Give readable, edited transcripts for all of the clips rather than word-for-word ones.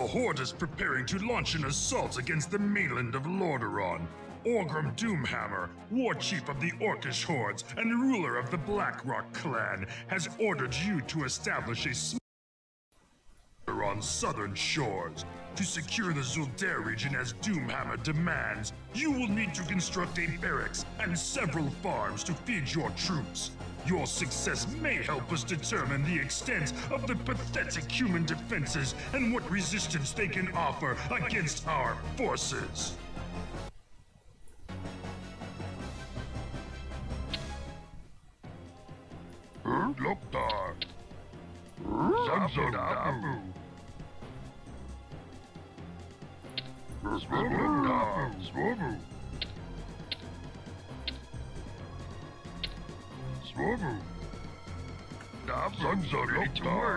The Horde is preparing to launch an assault against the mainland of Lordaeron. Orgrim Doomhammer, war chief of the Orcish Hordes and ruler of the Blackrock clan, has ordered you to establish a on southern shores. To secure the Zul'Dare region as Doomhammer demands, you will need to construct a barracks and several farms to feed your troops. Your success may help us determine the extent of the pathetic human defenses and what resistance they can offer against our forces. Loktar. Zanzadabu. Swobu. Swobu. Zanzad Loktar.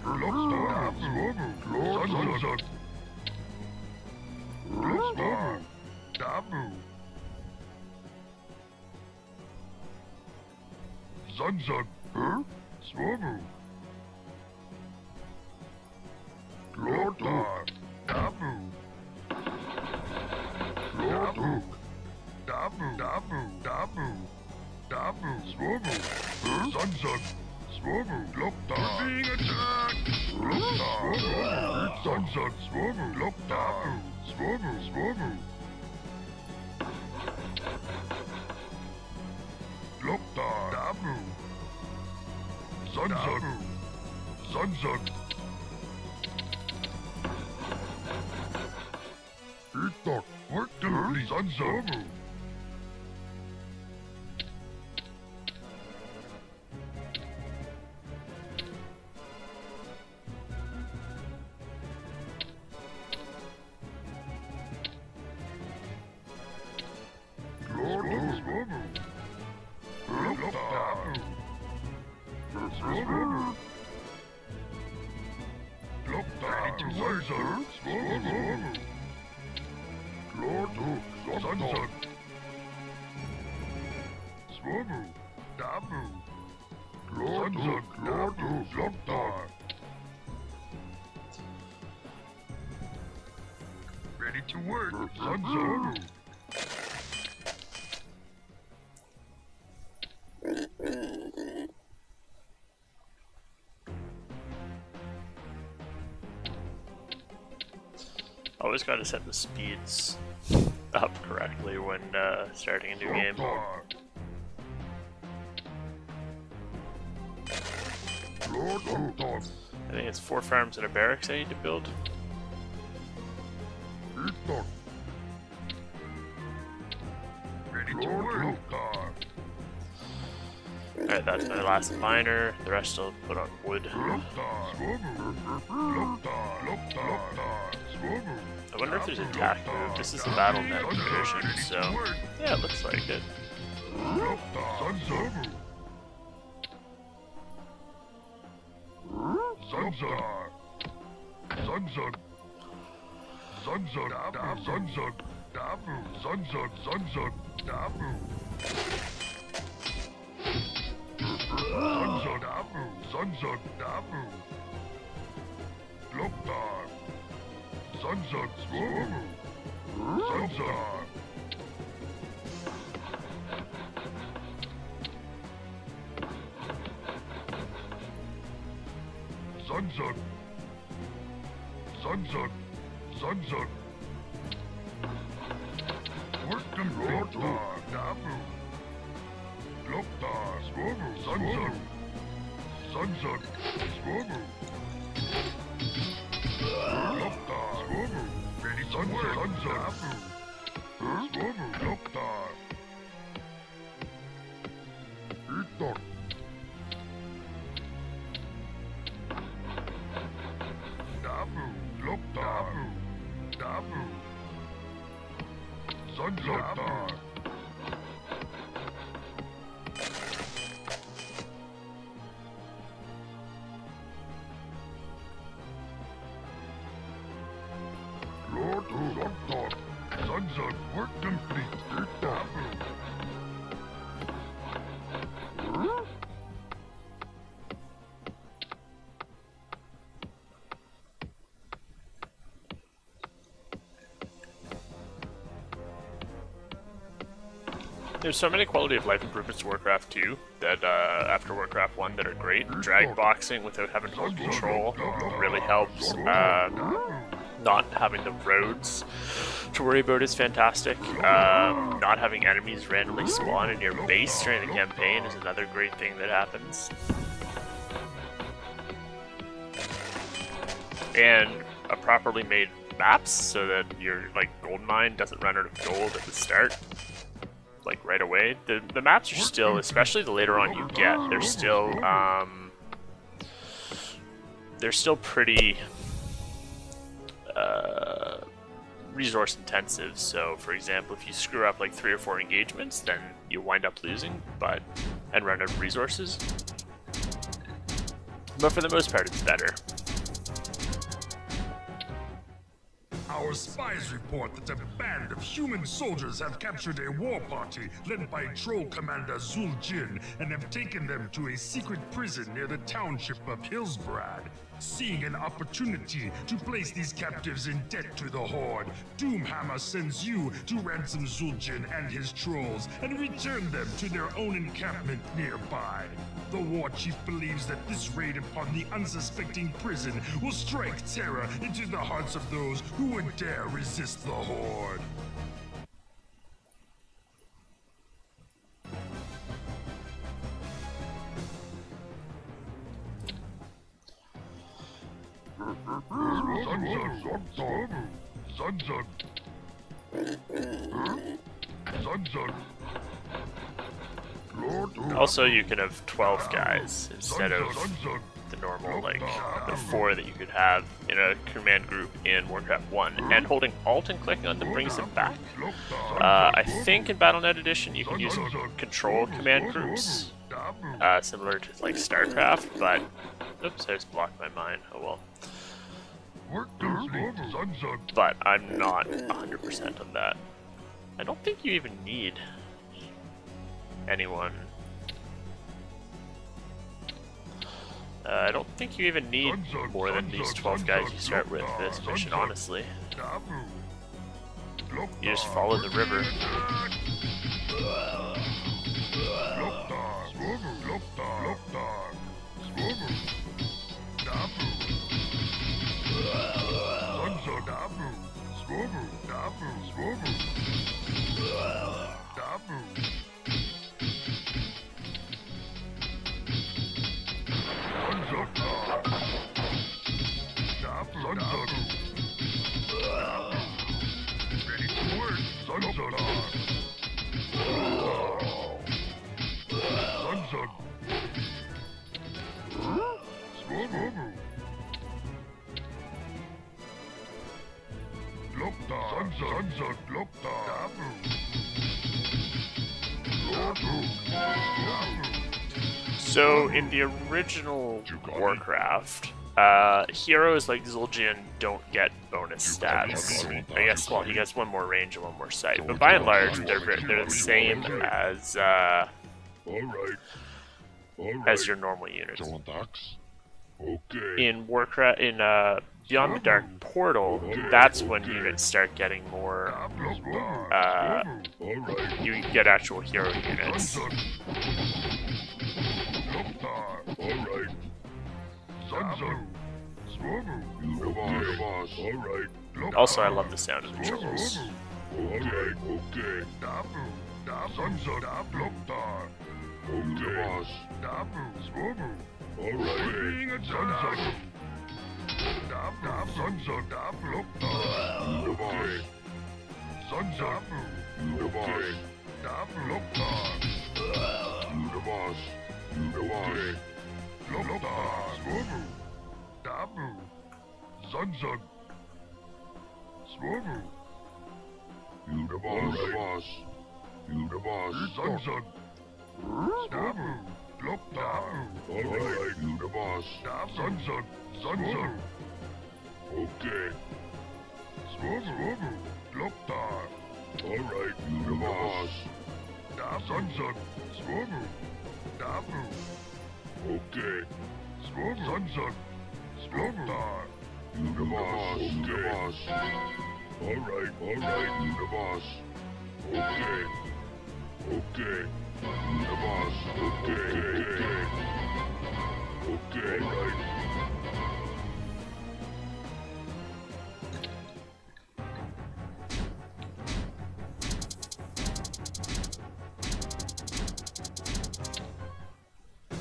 Loktar. Swobu. Zanzad. Loktar. Dabu. Zanzad. Swobu. Loktar. Dabu. Dabu. Swobu. Zanzad. Swobu. Loktar. Being attacked. Loktar. Zanzad. Swobu. Loktar. Swobu. Loktar. Dabu. Zanzad. Itok. What do you Zanzad? Ready to work, Zanzad. Always got to set the speeds up correctly when starting a new game. I think it's 4 farms and a barracks I need to build. Ready to work. Alright, that's my last miner. The rest I'll put on wood. I wonder if there's a attack move. This is the battle net division, so yeah, it looks like it. Zanzad. Working Loktar. Dabu. Loktar. Swobu. Zanzad. Zanzad. Swobu. Loktar. Swobu. Ready to work. Zanzad. Swobu. Loktar. Itok. Dabu. Loktar. Dabu. Zanzad. There's so many quality of life improvements to Warcraft 2 that after Warcraft 1 that are great. Drag boxing without having to hold control really helps. Not having the roads to worry about is fantastic. Not having enemies randomly spawn in your base during the campaign is another great thing that happens. And a properly made maps so that your gold mine doesn't run out of gold at the start, right away. The maps are still, especially the later on you get, they're still pretty resource intensive. So for example, if you screw up 3 or 4 engagements, then you wind up losing and run out of resources. But for the most part, it's better. Our spies report that a band of human soldiers have captured a war party led by Troll Commander Zuljin and have taken them to a secret prison near the township of Hillsbrad. Seeing an opportunity to place these captives in debt to the Horde, Doomhammer sends you to ransom Zuljin and his trolls and return them to their own encampment nearby. The war chief believes that this raid upon the unsuspecting prison will strike terror into the hearts of those who would dare resist the Horde. Also, you can have 12 guys instead of the normal, the 4 that you could have in a command group in Warcraft 1. And holding Alt and clicking on them brings them back. I think in Battle.net Edition you can use control command groups, similar to StarCraft, but oops, I just blocked my mind. Oh well. But I'm not 100% on that. I don't think you even need anyone. I don't think you even need more than these 12 guys you start with for this mission, honestly. You just follow the river. So, in the original Warcraft, heroes like Zul'jin don't get bonus stats. I guess, well, he gets one more range and one more sight, but by and large, they're the same as your normal units. In Warcraft, in Beyond the Dark Portal, that's when units start getting more. You get actual hero units. Also, I love the sound of the trolls. Okay. The boss. Okay. Okay. Right.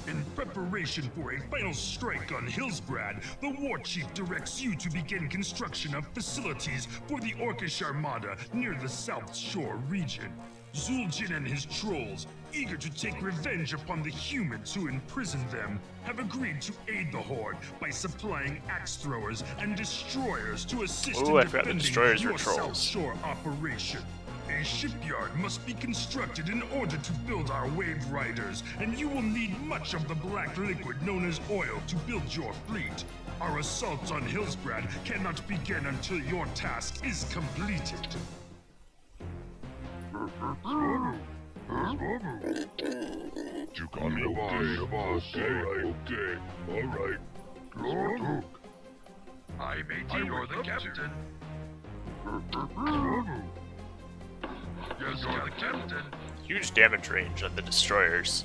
In preparation for a final strike on Hillsbrad, the War Chief directs you to begin construction of facilities for the Orcish Armada near the South Shore region. Zul'jin and his trolls, eager to take revenge upon the humans who imprisoned them, have agreed to aid the Horde by supplying axe throwers and destroyers to assist in defending your South Shore operation. A shipyard must be constructed in order to build our wave riders, and you will need much of the black liquid known as oil to build your fleet. Our assault on Hillsbrad cannot begin until your task is completed. You call me the boss. Okay. Alright. I made you the captain. Yes, you're the captain. Huge damage range on the destroyers,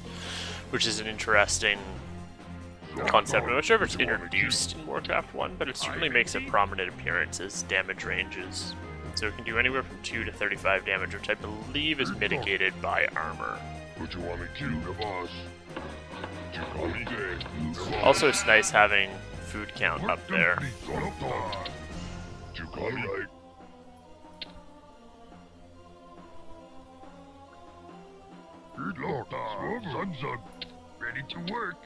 which is an interesting concept. I'm not sure if it's introduced in Warcraft 1, but it certainly makes a prominent appearance as damage ranges. So it can do anywhere from 2 to 35 damage, which I believe is mitigated by armor. Would you want me to, the boss? Also, it's nice having food count up there. Zug. Ready to work. Zug. Ready to work.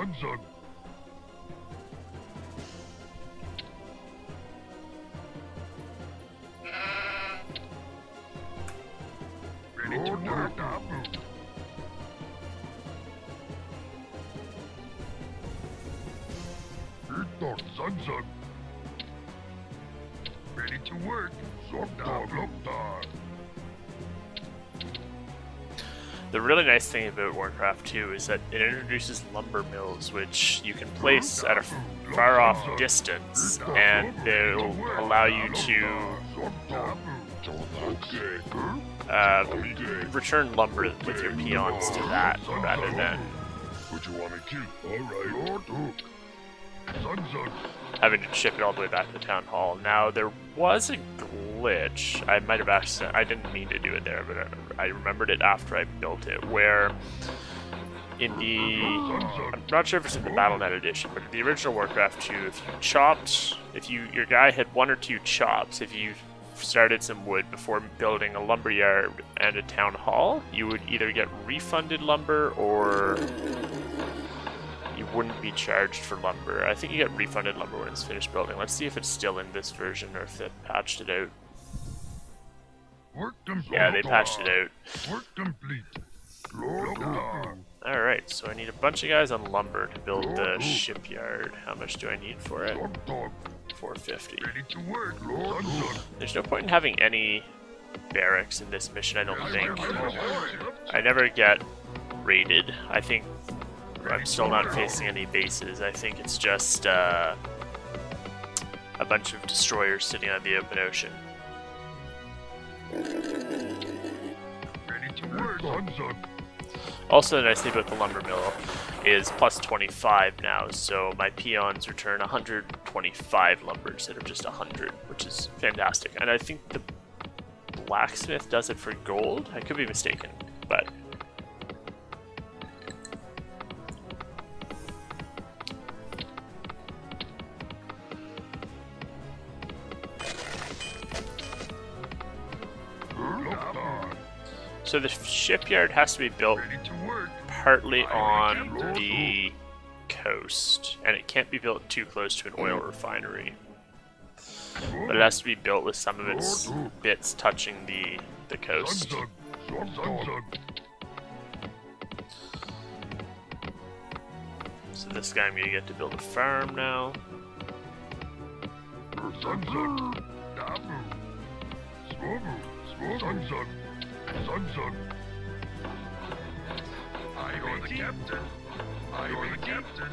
Zug. Ready to work. The really nice thing about Warcraft 2 is that it introduces lumber mills, which you can place at a far off distance, and they'll allow you to return lumber with your peons to that rather than having to ship it all the way back to the town hall. Now, there was a glitch. I might have I didn't mean to do it there, but I remembered it after I built it, where in the, I'm not sure if it's in the BattleNet edition, but in the original Warcraft 2, if your guy had 1 or 2 chops, if you started some wood before building a lumberyard and a town hall, you would either get refunded lumber or you wouldn't be charged for lumber. I think you get refunded lumber when it's finished building. Let's see if it's still in this version or if they patched it out. Yeah, they patched it out. Work complete. Alright, so I need a bunch of guys on lumber to build the shipyard. How much do I need for it? 450. Ready to work. There's no point in having any barracks in this mission, I don't think. I never get raided. I think I'm still not facing any bases. I think it's just a bunch of destroyers sitting on the open ocean. Ready to work. Also, the nice thing about the lumber mill is plus 25 now, so my peons return 125 lumber instead of just 100, which is fantastic. And I think the blacksmith does it for gold? I could be mistaken, but so the shipyard has to be built partly on the coast, and it can't be built too close to an oil refinery. But it has to be built with some of its bits touching the coast. So this guy I'm gonna get to build a farm now. You're the captain. You're the captain.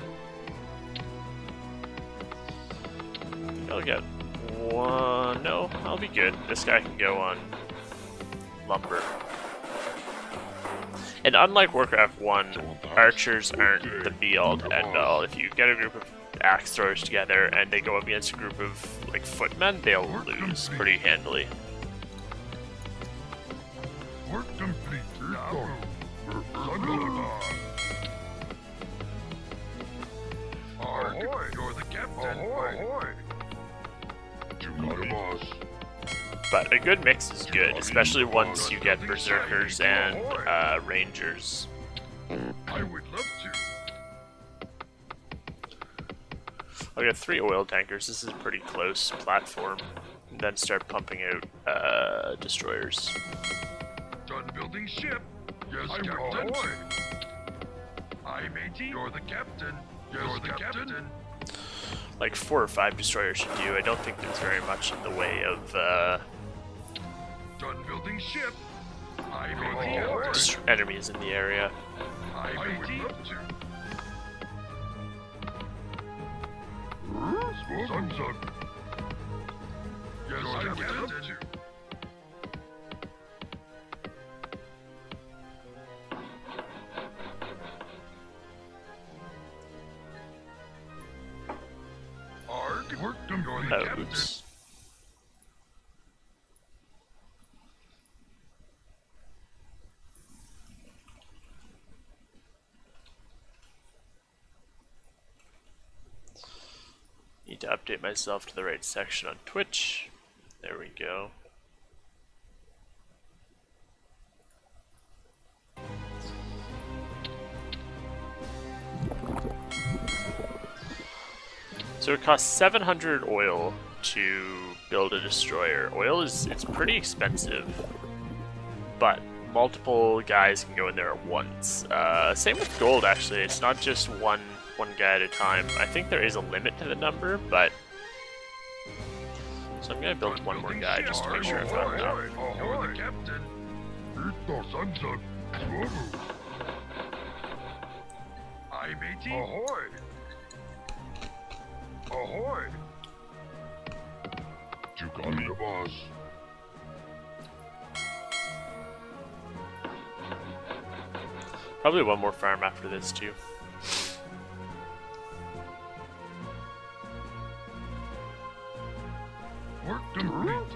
I'll get one. No, I'll be good. This guy can go on lumber. And unlike Warcraft 1, archers aren't the be-all to end-all. If you get a group of axe throwers together and they go up against a group of like footmen, they'll lose pretty handily. Work complete. Ahoy! You're the captain. Ahoy! You got a boss. But a good mix is good, especially once you get berserkers and rangers. I would love to. I'll get 3 oil tankers. This is a pretty close platform. And then start pumping out destroyers. Done building ship. Yes, Captain. Aye, matey. You're the captain. Yes, you're the captain. Like 4 or 5 destroyers should do. I don't think there's very much in the way of done building ship. Aye, matey. Enemies in the area. Aye, matey. Thumbs up. Yes, Captain. Oops. Need to update myself to the right section on Twitch. There we go. So it costs 700 oil to build a destroyer. Oil it's pretty expensive, but multiple guys can go in there at once. Same with gold, actually. It's not just one guy at a time. I think there is a limit to the number, but so I'm gonna build one more guy just to make sure I've got enough. Ahoy, Captain. Aye, matey. Ahoy. Ahoy! You got me, boss. Probably one more farm after this too. Work complete.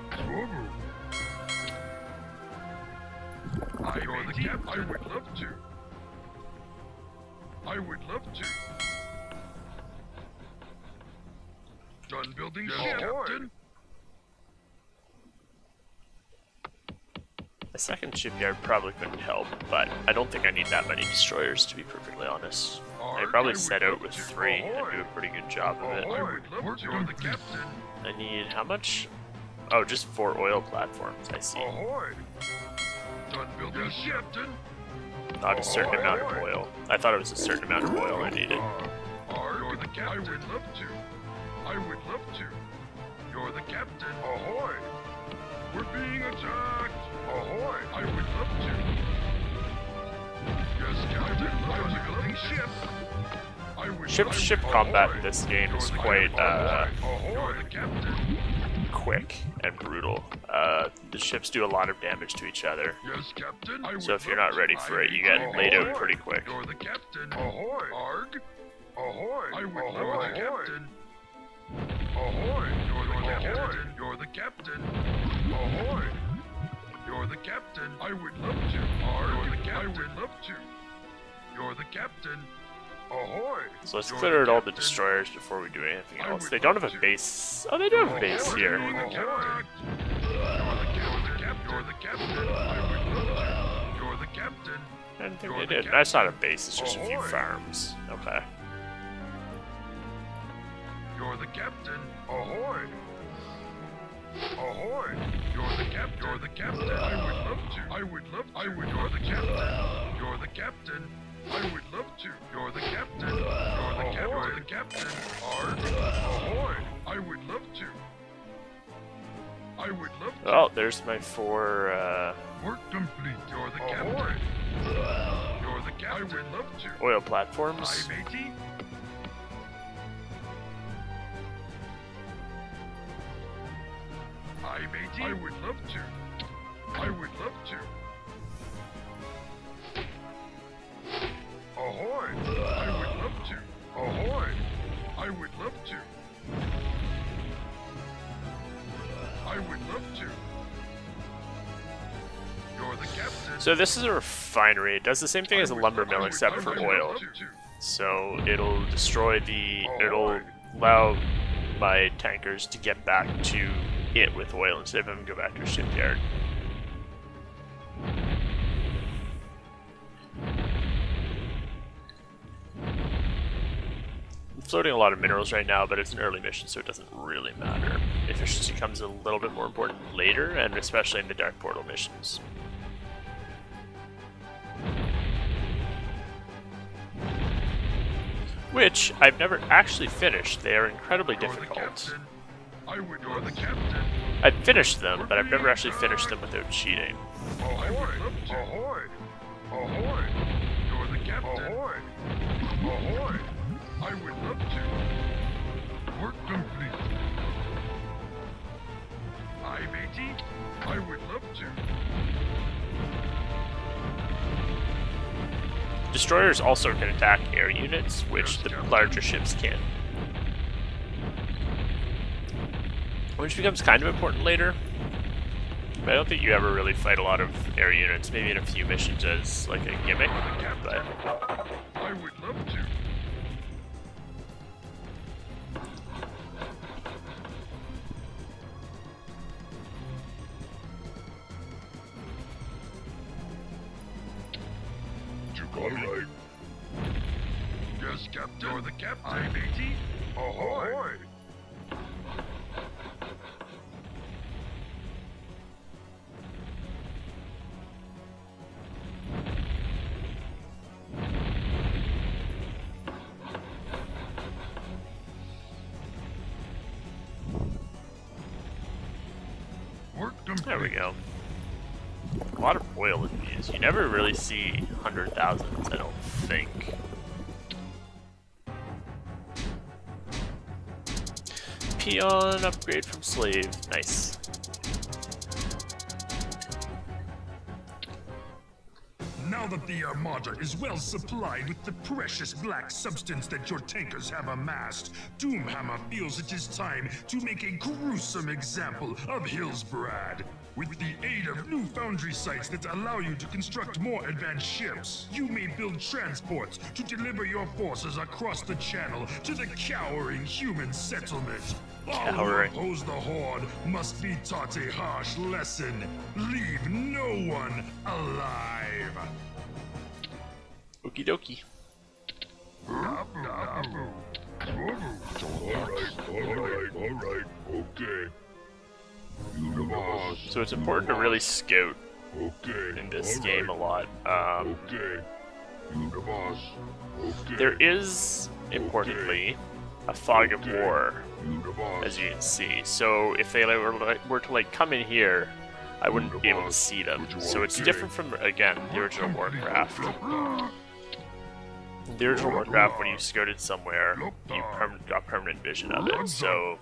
You're the captain. I would love to. I would love to. Done building ship, Captain. A second shipyard probably couldn't help, but I don't think I need that many destroyers, to be perfectly honest. I probably set out with 3 and do a pretty good job of it. I need how much? Oh, just 4 oil platforms, I see. Done building ship, Captain. Not a certain amount of oil. I thought it was a certain amount of oil I needed. You're the captain. I would love to. I would love to. You're the captain. Ahoy! We're being attacked. Ahoy! I would love to. Yes, Captain. I was building ship. Ship combat in this game is quite quick and brutal. The ships do a lot of damage to each other. Yes, Captain. So if you're not ready for it, you get laid out pretty quick. You're the captain. Ahoy! Arg! Ahoy! I would love the captain. Ahoy! You're the captain. You're the captain. Ahoy! You're the captain. I would love to. You're the captain. I would love to. You're the captain. Ahoy! So let's clear out all the destroyers before we do anything else. They don't have a base. Oh, they do have a base here. You're the captain. You're the captain. I would love to. You're the captain. I didn't think they did. That's not a base, it's just a few farms. Okay. You're the captain. Ahoy! Ahoy! You're the captain. You're the captain. I would love to. I would love to. I would. You're the captain. You're the captain. I would love to. You're the captain. You're the captain. You're the captain. Arg. Ahoy! I would love to. I would love to. Oh, there's my 4 Work complete. You're the captain. You're the captain. I would love to. oil platforms. Aye, matey. Aye, matey. I would love to. I would love to. So this is a refinery. It does the same thing as a lumber mill except for oil. So it'll destroy the... it'll allow my tankers to get back to it with oil instead of having to go back to a shipyard. I'm floating a lot of minerals right now, but it's an early mission, so it doesn't really matter. Efficiency comes a little bit more important later, and especially in the Dark Portal missions. Which I've never actually finished. They are incredibly difficult. I've finished them, but I've never actually finished them without cheating. Ahoy! Ahoy! Ahoy! You're the captain. Ahoy! Ahoy! I would love to. Work complete. Aye, matey. I would love to. Destroyers also can attack air units, which the larger ships can. Which becomes kind of important later. But I don't think you ever really fight a lot of air units, maybe in a few missions as like a gimmick, but... I would love to. All right. Yes, Captain. You're the captain. Aye, matey. Ahoy! Work complete. There we go. A lot of oil in these. You never really see 100,000s, I don't think. Peon upgrade from slave. Nice. Now that the Armada is well supplied with the precious black substance that your tankers have amassed, Doomhammer feels it is time to make a gruesome example of Hillsbrad. With the aid of new foundry sites that allow you to construct more advanced ships, you may build transports to deliver your forces across the channel to the cowering human settlement. All who oppose the Horde must be taught a harsh lesson. Leave no one alive. Okie dokie. Alright, okay. So it's important to really scout in this game a lot. There is, importantly, a fog of war, as you can see. So if they were to like come in here, I wouldn't be able to see them. So it's different from, again, the original Warcraft. The original Warcraft, when you scouted somewhere, you got permanent vision of it. So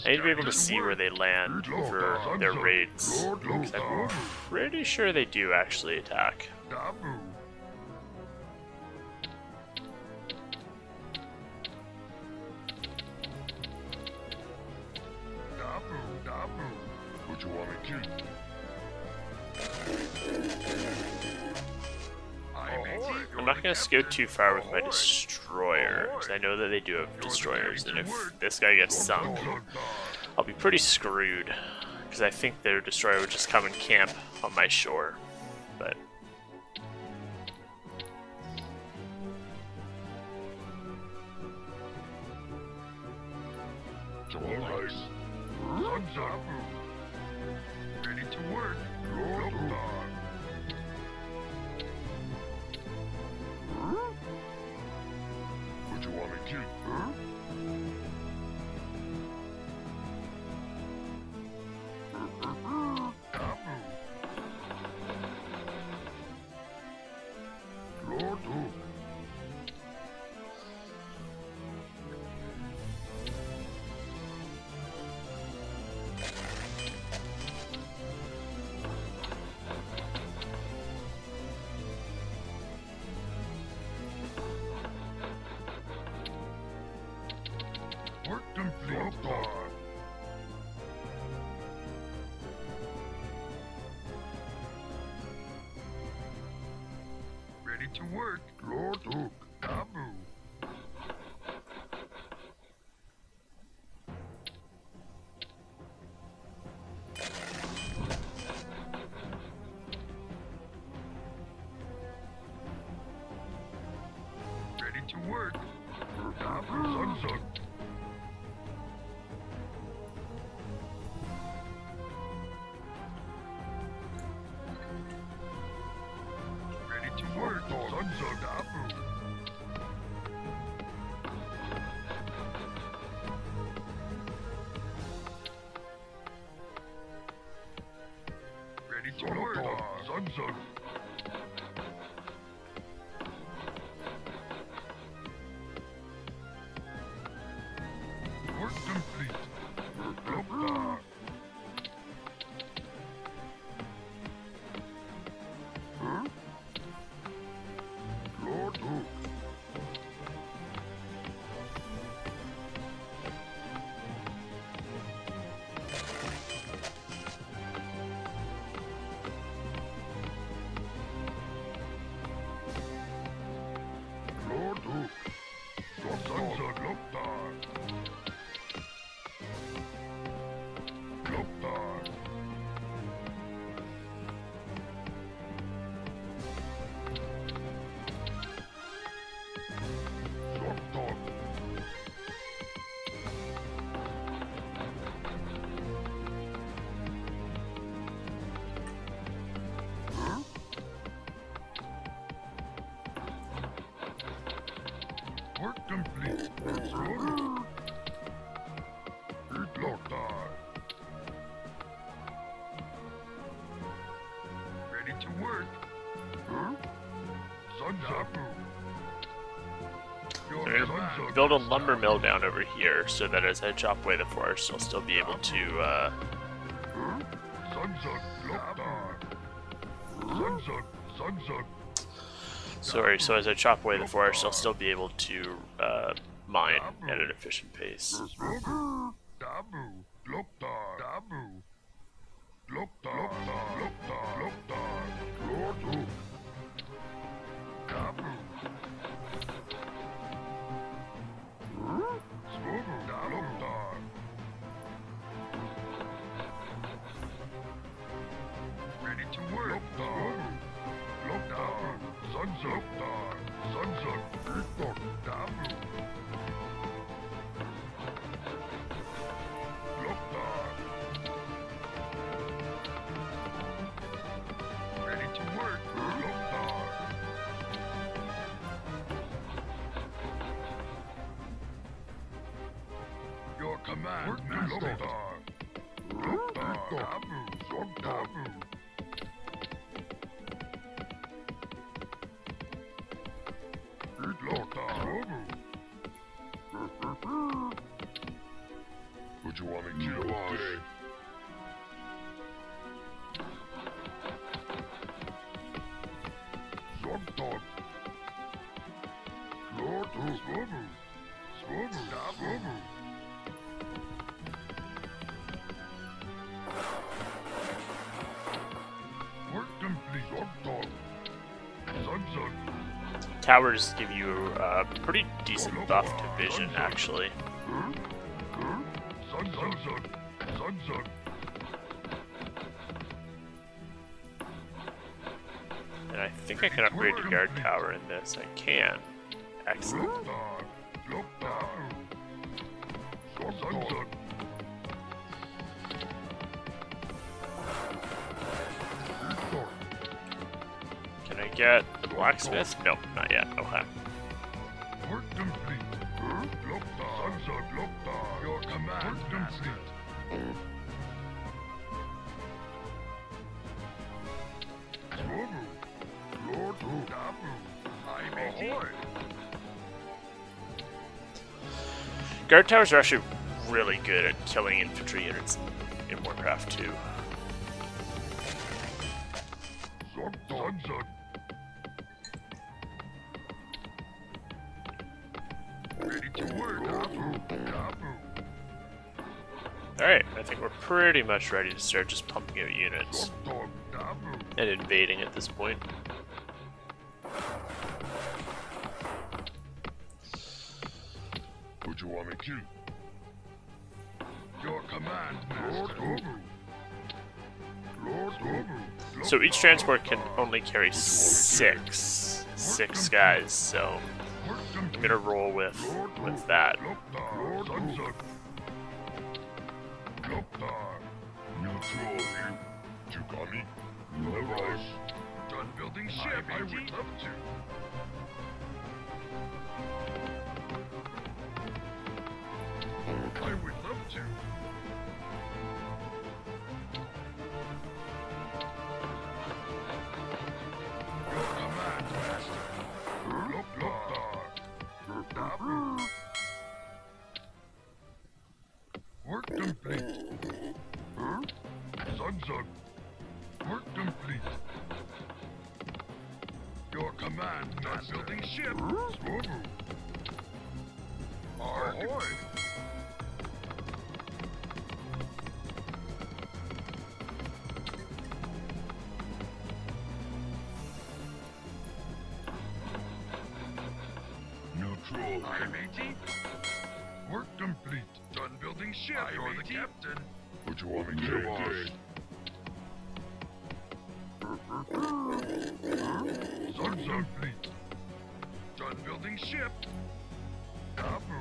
I need to be able to see where they land for their raids, because I'm pretty sure they do actually attack. What you want me to? I'm not going to scout too far with my destroyer, because I know that they do have destroyers, and if this guy gets sunk, I'll be pretty screwed, because I think their destroyer would just come and camp on my shore, but... Alright. Sun's up. Ready to work. Locked on. What you want me to? Lord, Ready to work. Lord Hook. Dabu. Ready to work. Dabu. Sunzug. Ready to work. Sunzug. Dabu. Ready to work. Sunzug. Work complete. Lokta. Huh? Lord Hook. Lord Hook. Sunzug. Lokta. Lokta. Lokta. Huh? Work complete. Eat Lokta. Ready to work. Huh? Sunzapu. So we're gonna build a lumber mill down over here so that as I chop away the forest, I'll still be able to, Sunzug. Lokta. Sunzug. Sunzug. sorry, so as I chop away the forest, I'll still be able to, mine at an efficient pace. Dabu. Lokta. Dabu. Lokta. Lokta. Lokta. Lokta. Lord Hook. Dabu. Swobu. Lokta. Ready to work. Lokta. Lokta. Sunzug. Lokta. Sunzug. Ikot. Dabu. Lokta. Ready to work. Lokta. Your command, Master. Lokta. Dabu. Dabu. Lokta. Would you want me to do all day? Zogdog. Lord Hook. Swobu. Swobu. Dabu. Work complete. Zogdog. Sunzug. Towers give you a pretty decent buff to vision, actually. Sunzug. Sunzug. And I think I can upgrade the guard tower in this. I can. Excellent. Lokta. Lokta. Sunzug. Can I get the blacksmith? Nope, not yet. Okay. Work complete. Lokta. Sunzug. Lokta. Your command, Work complete. Swobu. Lord Hook. Dabu. I'm ahoy. Guard towers are actually really good at killing infantry units in Warcraft 2. Sunzug. Ready to work. Dabu. Dabu. Alright, I think we're pretty much ready to start just pumping out units Dabu. and invading at this point. What you want me to? Your command, Master. So each transport can only carry six guys, so I'm gonna roll with that. Done building ship. I would love to. I would love to. Your command, Master. Work complete. Zug. Work complete. Your command, Master. Building ship. Swobu. Ahoy. Aye, matey. Work complete. Done building ship. Aye, you're the captain. What you want me to do, Zug complete. Done building ship. Kabu.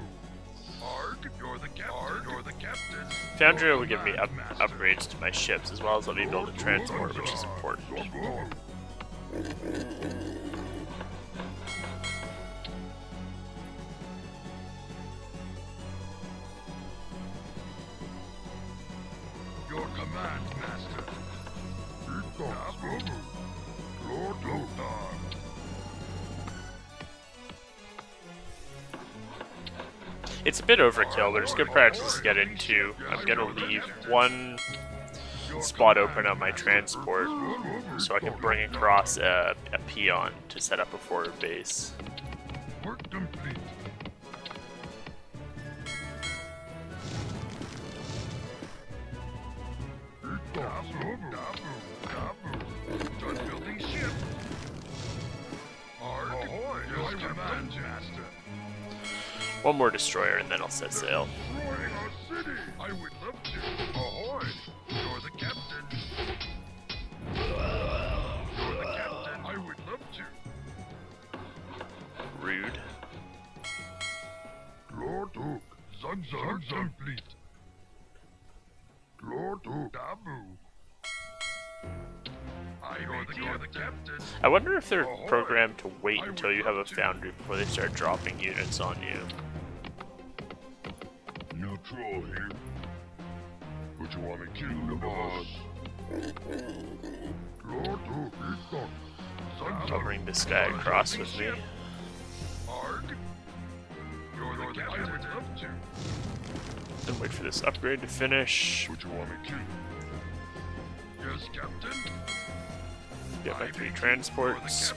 Arg, you're the captain. You're the captain. Foundry will give me upgrades to my ships, as well as let me build a transport, which is important. Your command, Master. It's a bit overkill, but it's good practice to get into. I'm gonna leave one spot open on my transport so I can bring across a peon to set up a forward base. Work complete. Done building ship. Ahoy, your command, Master. One more destroyer and then I'll set sail. Destroying our city. I would love to. Ahoy, you're the captain. You're the captain. I would love to. Rude. Lord Hook. Zug complete. Lord Hook. Dabu. You're the captain. I wonder if they're programmed to wait until you have a foundry before they start dropping units on you. No troll here. What you want me to kill the boss? Lord Hook, I'll bring this guy across with me. Arg. You're the captain. I would love to. And wait for this upgrade to finish. What you want me to? Yes, Captain. Get my 3 transports.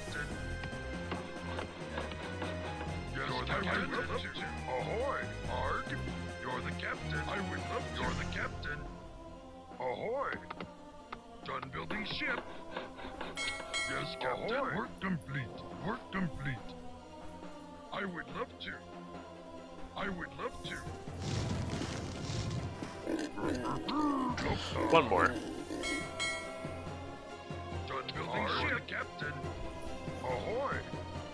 You're the captain. Ahoy, Arg. You're the captain. I would love to. You're the captain. Ahoy. Done building ship. Yes, Captain. Ahoy. Work complete. Work complete. I would love to. I would love to. One more. Done building ship, Captain. Ahoy.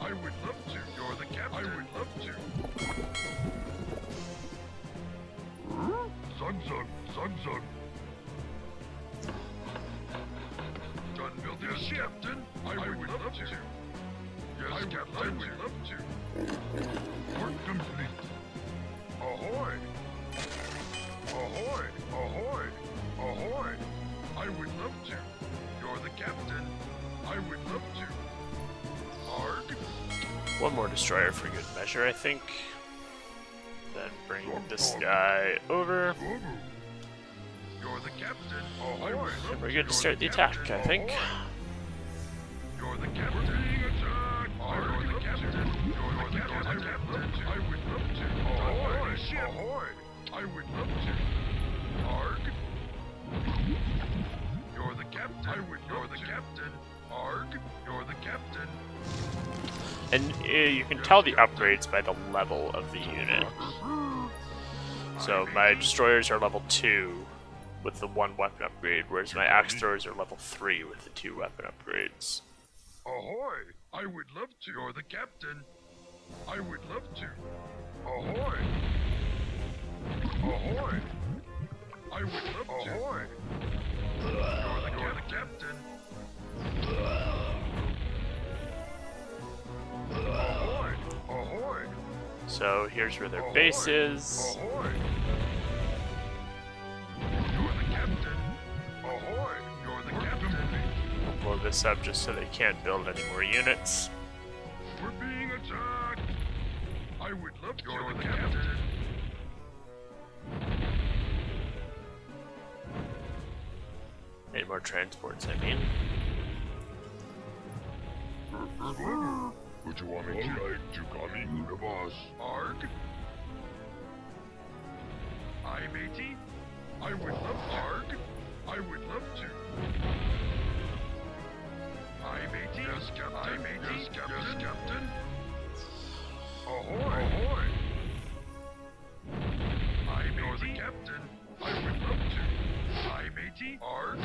I would love to. You're the captain. I would love to. Zug. Done building ship, Captain. I would love to. Yes, Captain. I would love to. Work complete. Ahoy. Ahoy. Ahoy. Ahoy. I would love to. You're the captain. I would love to. Arg. One more destroyer for good measure, I think. Then bring this guy over. You're the captain. Ahoy. And we're good to start the attack, I think. You're the captain. You're the captain. You're the captain. I would love to. Ahoy. Ahoy. I would love to. Arg. You're the captain. I would. You're the captain. Arg. You're the captain. And you can tell the upgrades by the level of the unit. So my destroyers are level 2 with the 1 weapon upgrade, whereas my axe throwers are level 3 with the 2 weapon upgrades. Ahoy! I would love to. You're the captain. I would love to. Ahoy! Ahoy! I would love to. Ahoy! You're the captain. Ahoy! Ahoy! So here's where their base is. Ahoy! You're the captain. Ahoy! You're the captain. Blow this up just so they can't build any more units. We're being attacked. I would love to. You're the captain. Any more transports, I mean. Would you want me to? Alright, you coming? The boss. Arg? I, matey? I would love Arg. I would love to. I, matey? Yes, Captain. I, matey? Yes, Captain. Yes, Captain. Ahoy! Ahoy! I, matey? The captain. I would love to. I, matey? Arg. I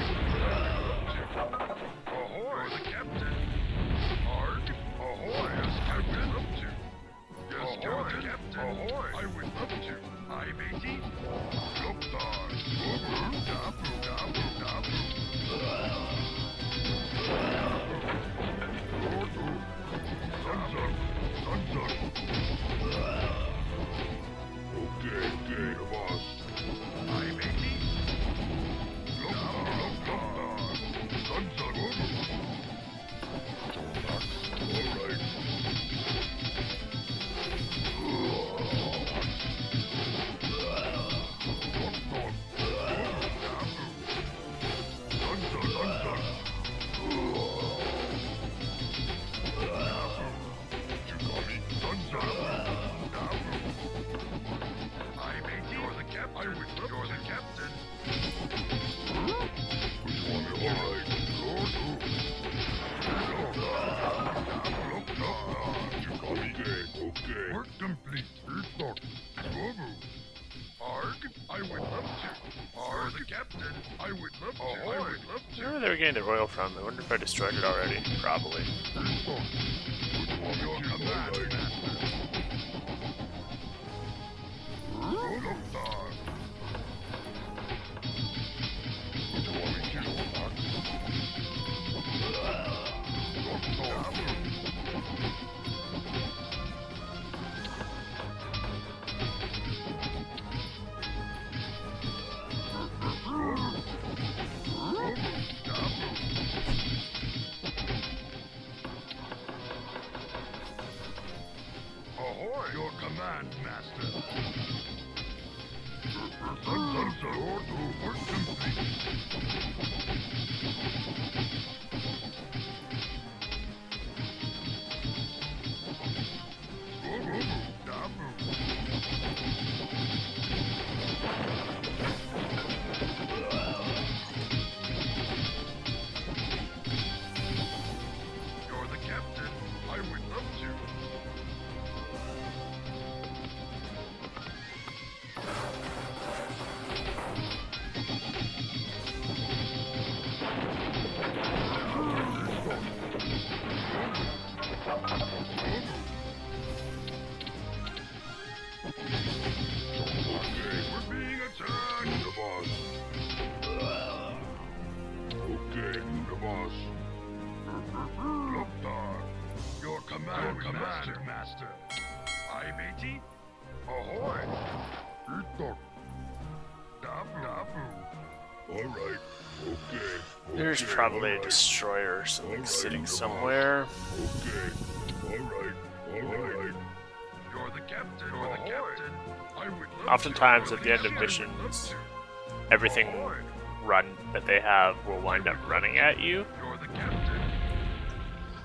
would love to. Ahoy! You're the captain. Arg. Ahoy! Yes, Captain. I would love to. Yes, Captain. Captain. Ahoy! I would love to. I, matey? Look on. Dabu, dabu, dabu. Okay, okay, the boss. I, matey? Look on. Alright. Work complete. Arg, I would love to. Arg, the captain. I would love to. I would love to. Where they were getting the royal from? I wonder if I destroyed it already. Probably. Your command, master. Ahoy! Your command, master. Work complete. You're the captain. I would love to. Okay, we're being attacked. The boss. Okay, the boss. Lookdar. Your command, master. I, matey. Ahoy. Dabu, dabu. All right. Okay. There's probably a destroyer or something sitting somewhere. Okay. All right. You're the captain. You're the captain. I would love Oftentimes to. at the end of missions, everything run that they have will wind up running at you. You're the captain.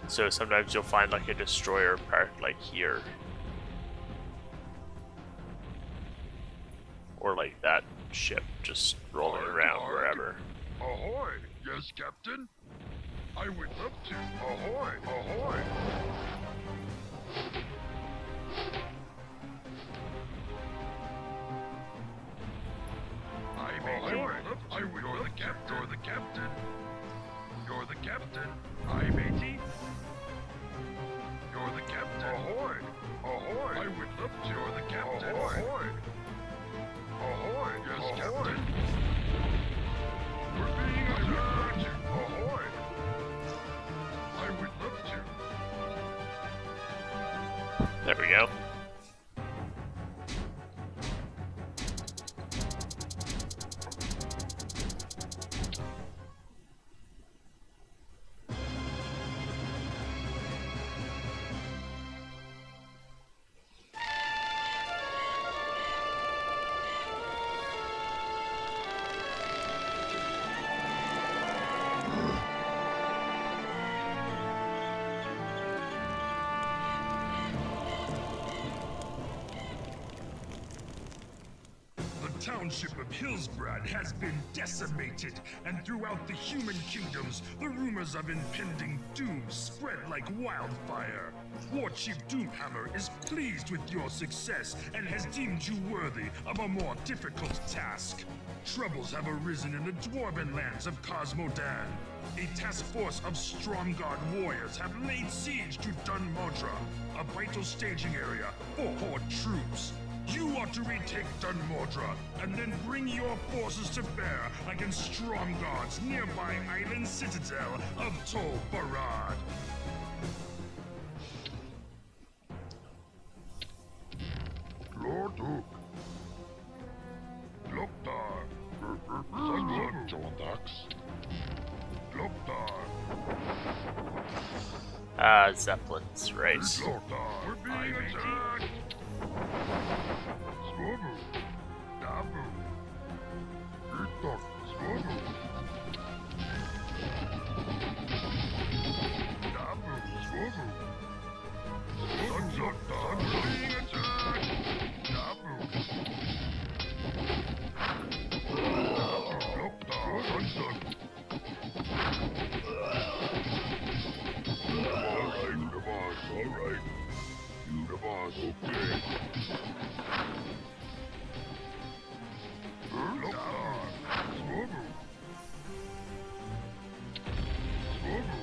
So sometimes you'll find like a destroyer parked like here. Or like that ship just rolling around wherever. Ahoy! Yes, Captain? I would love to. Ahoy! Ahoy! There we go. The township of Hillsbrad has been decimated, and throughout the human kingdoms, the rumors of impending doom spread like wildfire. War Chief Doomhammer is pleased with your success and has deemed you worthy of a more difficult task. Troubles have arisen in the dwarven lands of Cosmodan. A task force of Stromguard warriors have laid siege to Dun Modra, a vital staging area for Horde troops. You ought to retake Dun Modra, and then bring your forces to bear against Stromguard's nearby island citadel of Tol Barad. Lord Hook. Loktar. Sunset Jondax. Loktar. Ah, Zeppelins, right. Loktar. We're being attacked. Swobu. Dabu. Itok. Swobu. Dabu. Swobu. Sunset. Sunset. Being attacked. Dabu. Loktar. Sunset. Alright. You the boss, okay. Loktar. Swobu. Swobu.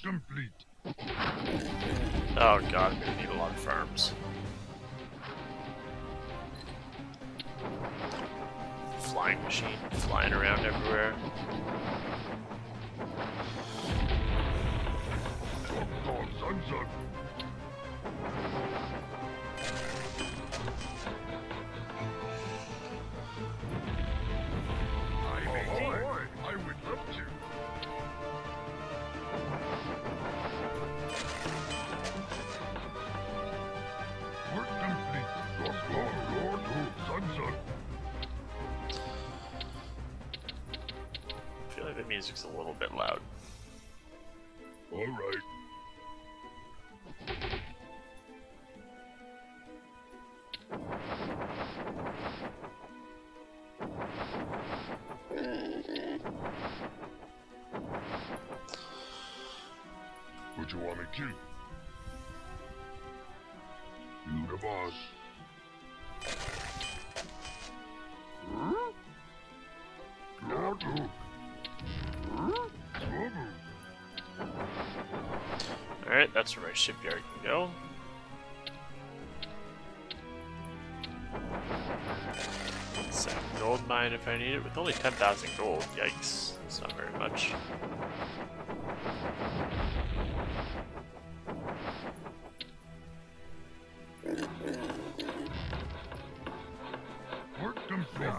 Complete. Oh god, I'm gonna need a lot of farms. Flying machine flying around everywhere. I would love to. Work complete. Lord Hook, Sunset. I feel like the music's a little bit loud. Alright. What you want me to? You the boss. Huh? Lord Hook. Huh? Alright, that's where my shipyard can go. Second goal. gold mine if I need it. With only 10,000 gold, yikes. That's not very much. Work complete.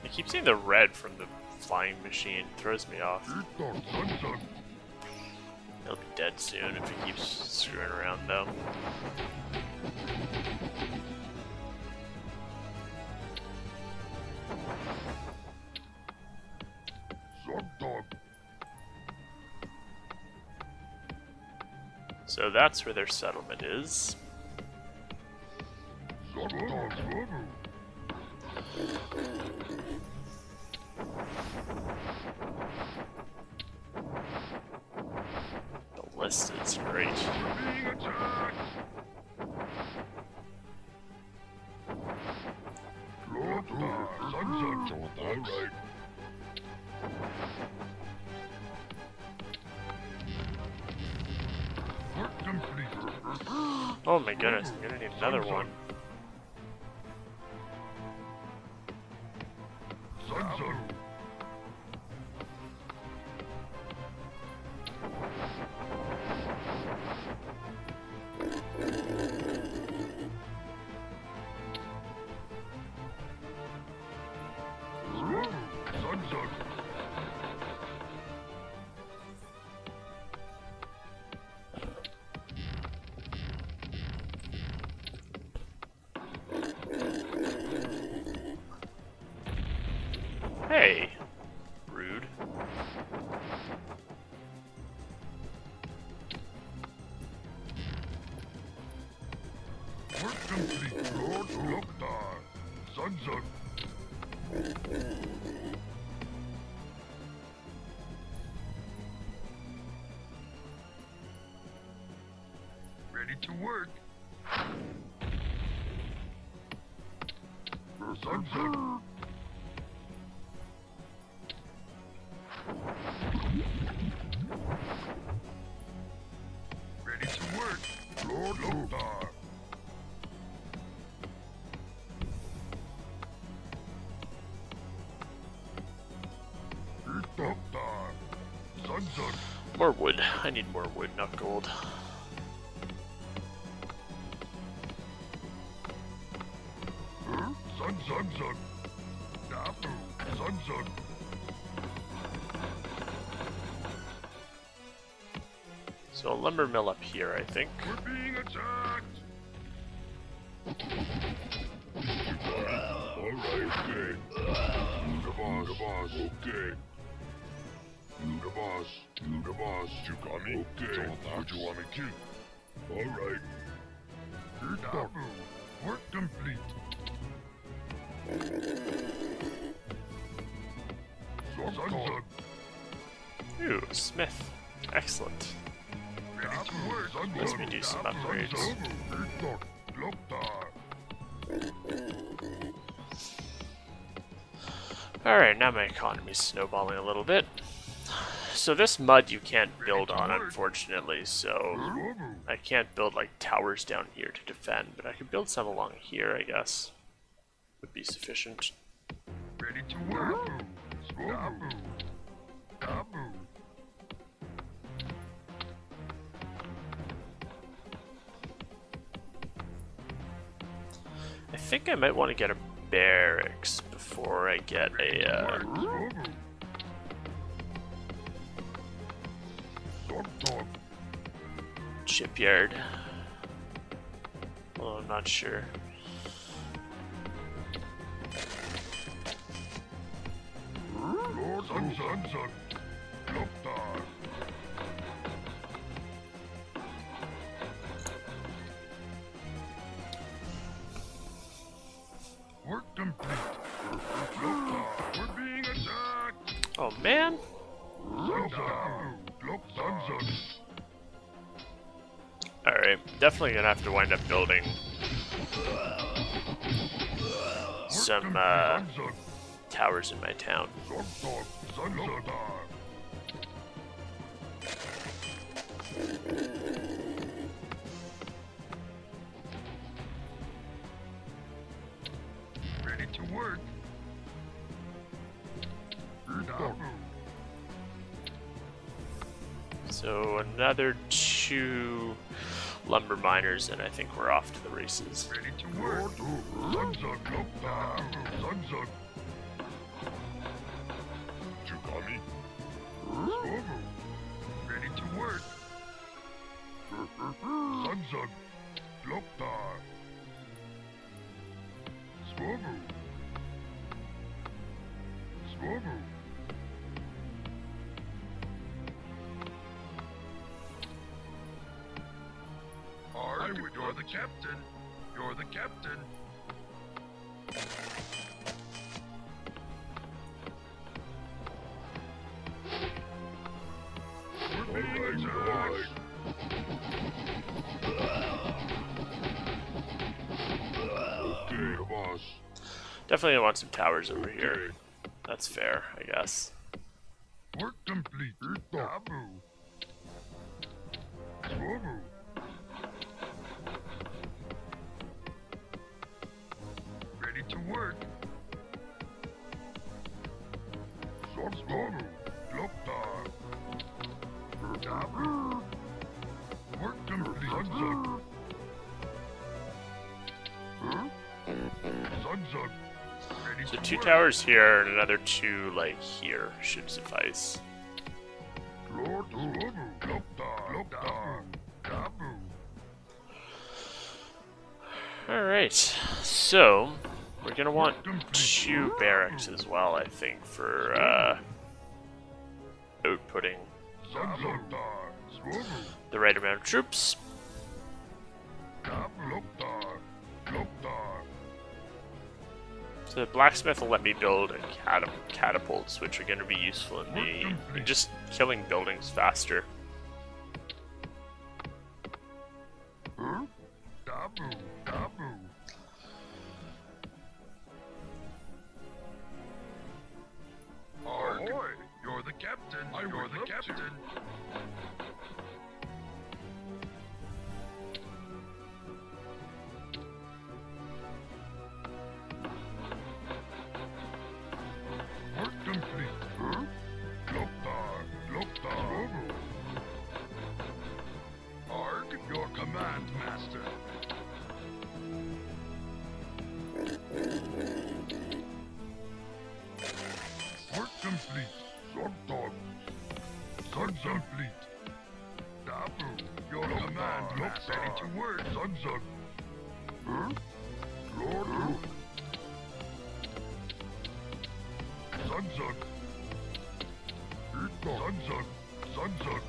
I keep seeing the red from the flying machine. It throws me off. He'll be dead soon if he keeps screwing around though. So that's where their settlement is. The list is great. Oh my goodness, I'm gonna need another one. Hey, rude. Work complete, Lord Lokdar. Sunzug. Ready to work. Sunzug. Ready to work, Lord Lokdar. Lokdar. Sunzug. More wood. I need more wood, not gold. Sunzug. Dapu. Sunzug. So a lumber mill up here, I think. We're being attacked! Alright, okay. The boss, okay. The boss, you got me? Okay. What you want me to? Alright. Dabu, work complete. Sunzug. Ooh, smith. Excellent. Let me do some upgrades. Alright, now my economy's snowballing a little bit. So this mud you can't build on, unfortunately, so I can't build like towers down here to defend, but I could build some along here, I guess. Would be sufficient. Ready to work. Dabu. Dabu. I think I might want to get a barracks before I get a shipyard. Well, I'm not sure. Work complete. We're being attacked. Oh man! Anyway, definitely gonna have to wind up building some towers in my town. Ready to work. So another 2 lumber miners, and I think we're off to the races. Ready to work. Chukami. Ready to work. Sunzug. Loktar. Swobu. Swobu. You're the captain. You're the captain. We're being attacked. Okay, boss. Definitely want some towers over here. That's fair, I guess. Work complete. Tabu. Swobu. Ready to work. Swobu. Loktar. Tabu. Work complete. Sunzug. Sunzug. Ready So to 2 work. towers here and another 2 like here should suffice. Lord Swobu. Loktar. Loktar. Tabu. Alright, so we're gonna want 2 barracks as well, I think, for outputting Sunzugtar. Swobu. the right amount of troops. Tabu. Loktar. Loktar. So the blacksmith will let me build a catapults, which are going to be useful in just killing buildings faster. Huh? Tabu. Tabu. Ahoy! You're the captain. You're the captain. Work complete. Huh? Loktar. Loktar. Arg, your command, master. Work complete. Zogdog. Sun complete. Dabu, your command, master. Ready to work. Sunzug. Huh? Lord. Sunzug. Sunzug. Sunzug.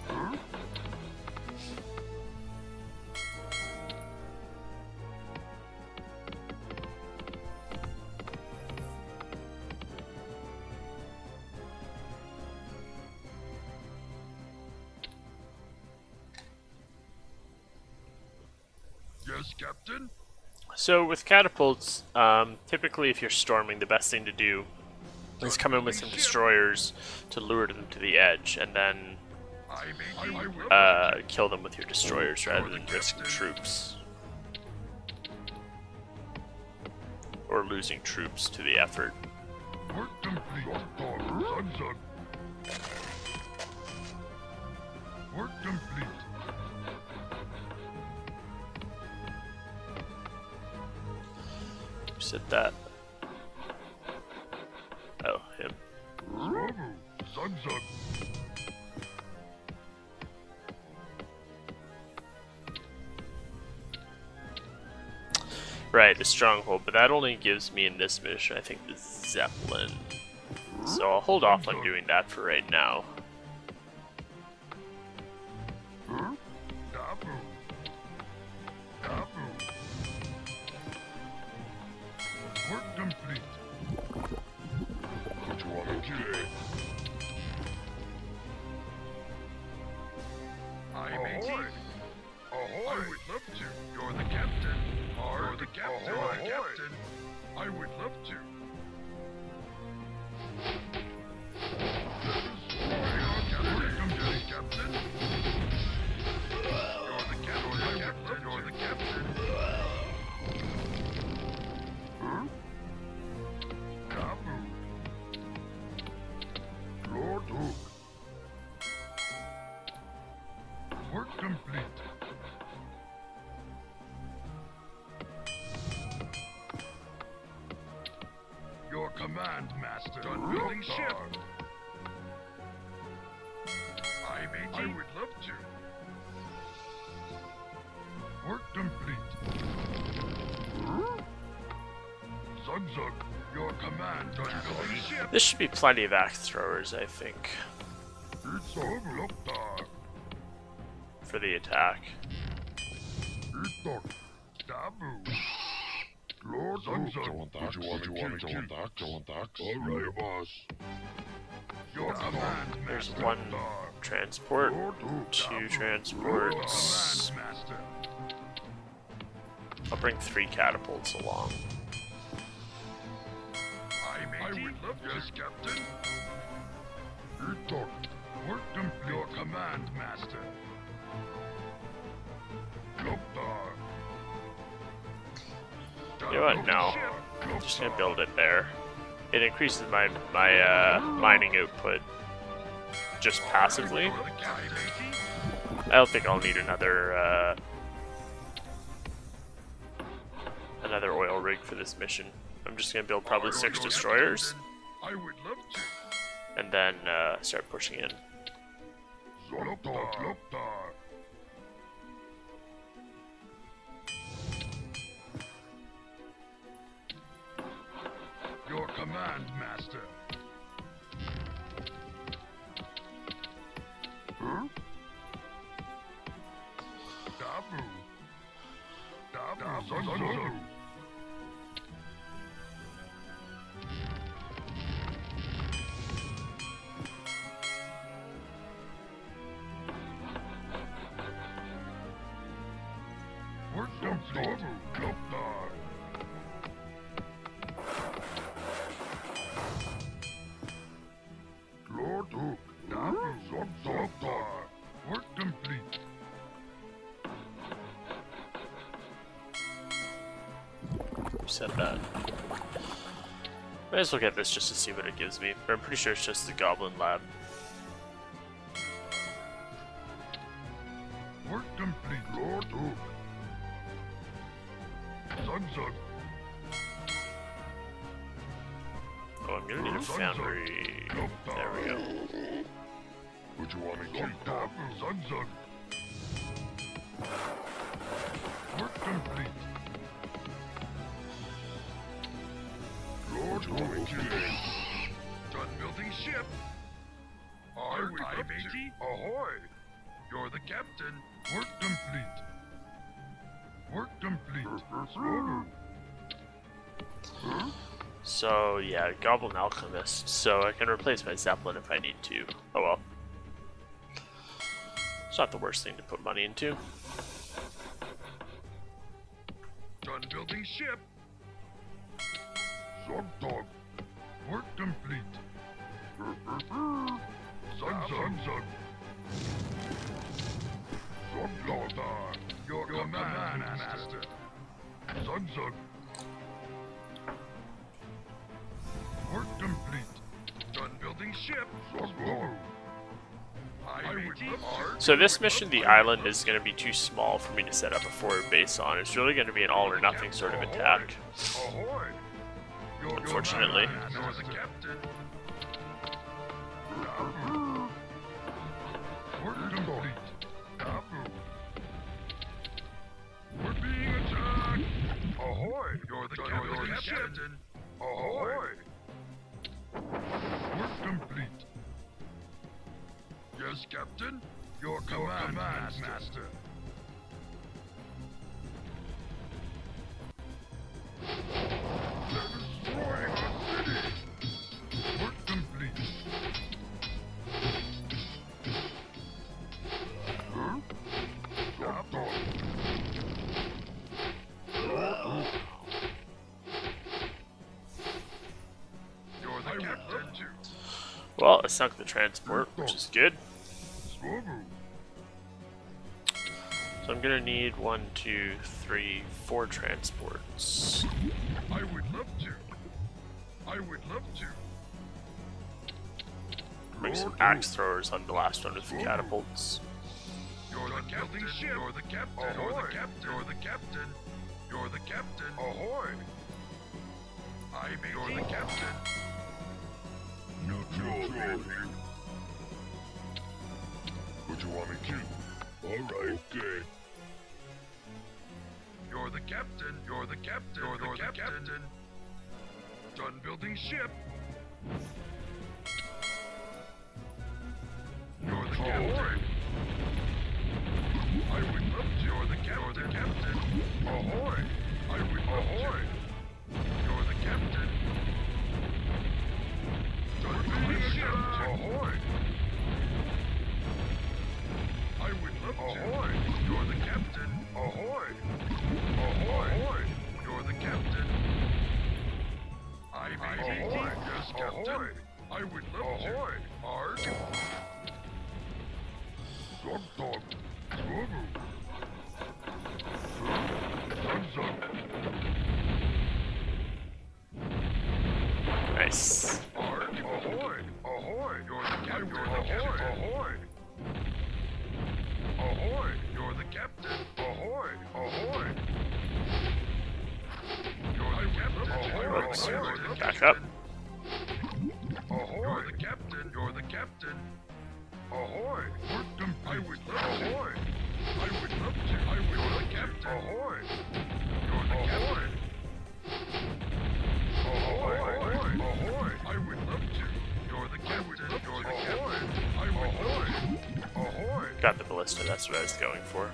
Huh? Yes, Captain? So with catapults, typically if you're storming, the best thing to do is come in with some destroyers to lure them to the edge, and then kill them with your destroyers rather than risk troops. Or losing troops to the effort. Work complete. Sunzug. Work complete. Who said that? Oh, him. Sunzug. Right, the stronghold, but that only gives me in this mission, I think, the Zeppelin. So I'll hold off on doing that for right now. Dabu. Dabu. Work complete. What you want to do? Ahoy! Ahoy! would love to. You're the captain. You're the captain. Ahoy. Captain. I would love to. Welcome to the captain. You're the captain. You're the captain. Huh? Kabu. Lord Hook. Work complete. Your command, Master. Done building ship. I would love to. Work complete. Zug Zug, your command. Done building ship. This should be plenty of axe throwers, I think, It's overlooked. for the attack. Dabu. Lord Zug Zug. Would you want to kill that? Alright, boss. Your command, There's Master. one transport, Lord Hook. two transports. Command, Master. I'll bring 3 catapults along. I would love to. Yes, Captain. Work complete. Your command, Master. Lokdar. You know what? No. I'm just gonna build it there. It increases my mining output just passively. I don't think I'll need another oil rig for this mission. I'm just gonna build probably 6 destroyers I would love to. and then start pushing in. Lokdar. Your command, Master. Huh? Dabu. Dabu. Work complete. Lokdar. Lord Hook. Dabu. Lokdar. Work complete. Who said that? Might as well get this just to see what it gives me. But I'm pretty sure it's just the Goblin Lab. Work complete. Lord Hook. Zug Zug. Oh, I'm gonna need a foundry. There we go. Would you want to kill Dabu? Zug Zug. Work complete. Lord Hook. Done building ship. I matey. Ahoy. You're the captain. Work complete. Work complete. Huh? So yeah, Goblin Alchemist. So I can replace my Zeppelin if I need to. Oh well. It's not the worst thing to put money into. Done building ship. Zug Dog. Work complete. Zug Zug. Zug Lothar. Your command, Master. Zug Zug. Work complete. Done building ship. Zug Lord. So this mission, the island, is going to be too small for me to set up a forward base on. It's really going to be an all or nothing sort of attack. Ahoy. Unfortunately. You're the captain. Work complete. We're being attacked. Ahoy. You're the captain. Ahoy. Work complete. Yes, Captain. Your command, Master. They're destroying our city. Work complete. Huh? Stop. I sunk the transport, which is good. So I'm gonna need 1, 2, 3, 4 transports. I would love to. I would love to. Bring some axe throwers on the last one with the catapults. You're the captain. You're the captain. You're the captain. You're the captain. You're the captain. Ahoy! You're the captain. No. What you want me to? All right. Okay. You're the captain. You're the captain. You're the captain. Done building ship. You're the captain. I would love to. You're the captain. Ahoy! I would love to. You're the captain. Done building ship. Ahoy! I would love to. Ahoy! You're the captain. Ahoy! Ahoy! You're the captain. Ahoy! Yes, captain. I would love to. Arg! Dog. Nice. Arg! Ahoy! Ahoy! You're the captain. Ahoy! Ahoy! You're the captain. Ahoy! Ahoy! You're the captain. Whoops. Back up. Ahoy! You're the captain. You're the captain. Ahoy! I would love to. Ahoy! I would love to. I would love the captain. Ahoy! You're the captain. Ahoy! Ahoy! I would love to. You're the captain. You're the captain. I would love to. Ahoy! Got the ballista, that's what I was going for.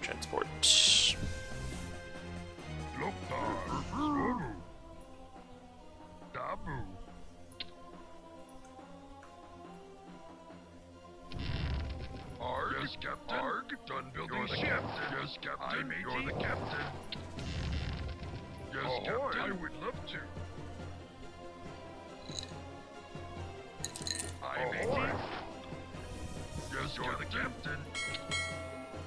Transport. Dabu. Arg, yes, Captain. Arg, done building ship. Yes, Captain. You're the captain. Yes, Captain. I would love to. Ahoy. Yes, you're the captain.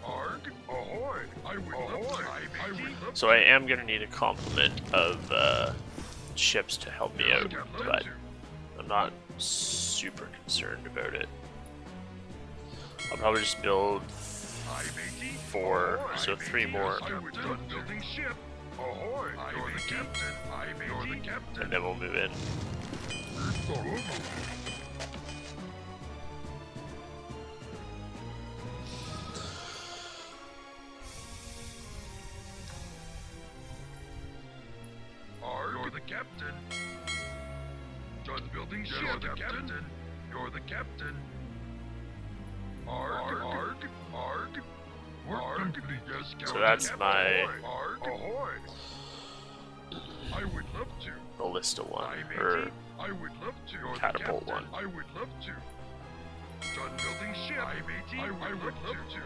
Arg, ahoy. I would love to. I would love So I am gonna need a complement of ships to help me out, but I'm not super concerned about it. I'll probably just build 4, so 3 more, I would done building ship. Ahoy. You're the captain. You're the captain. and then we'll move in. You're the captain. Done building ship. You're the captain. You're the captain. Arg. Yes, Captain. So that's my Ahoy. I would love to. ballista one, or I would love to. You're catapult the one. I would love to. Done building ship. I would love to.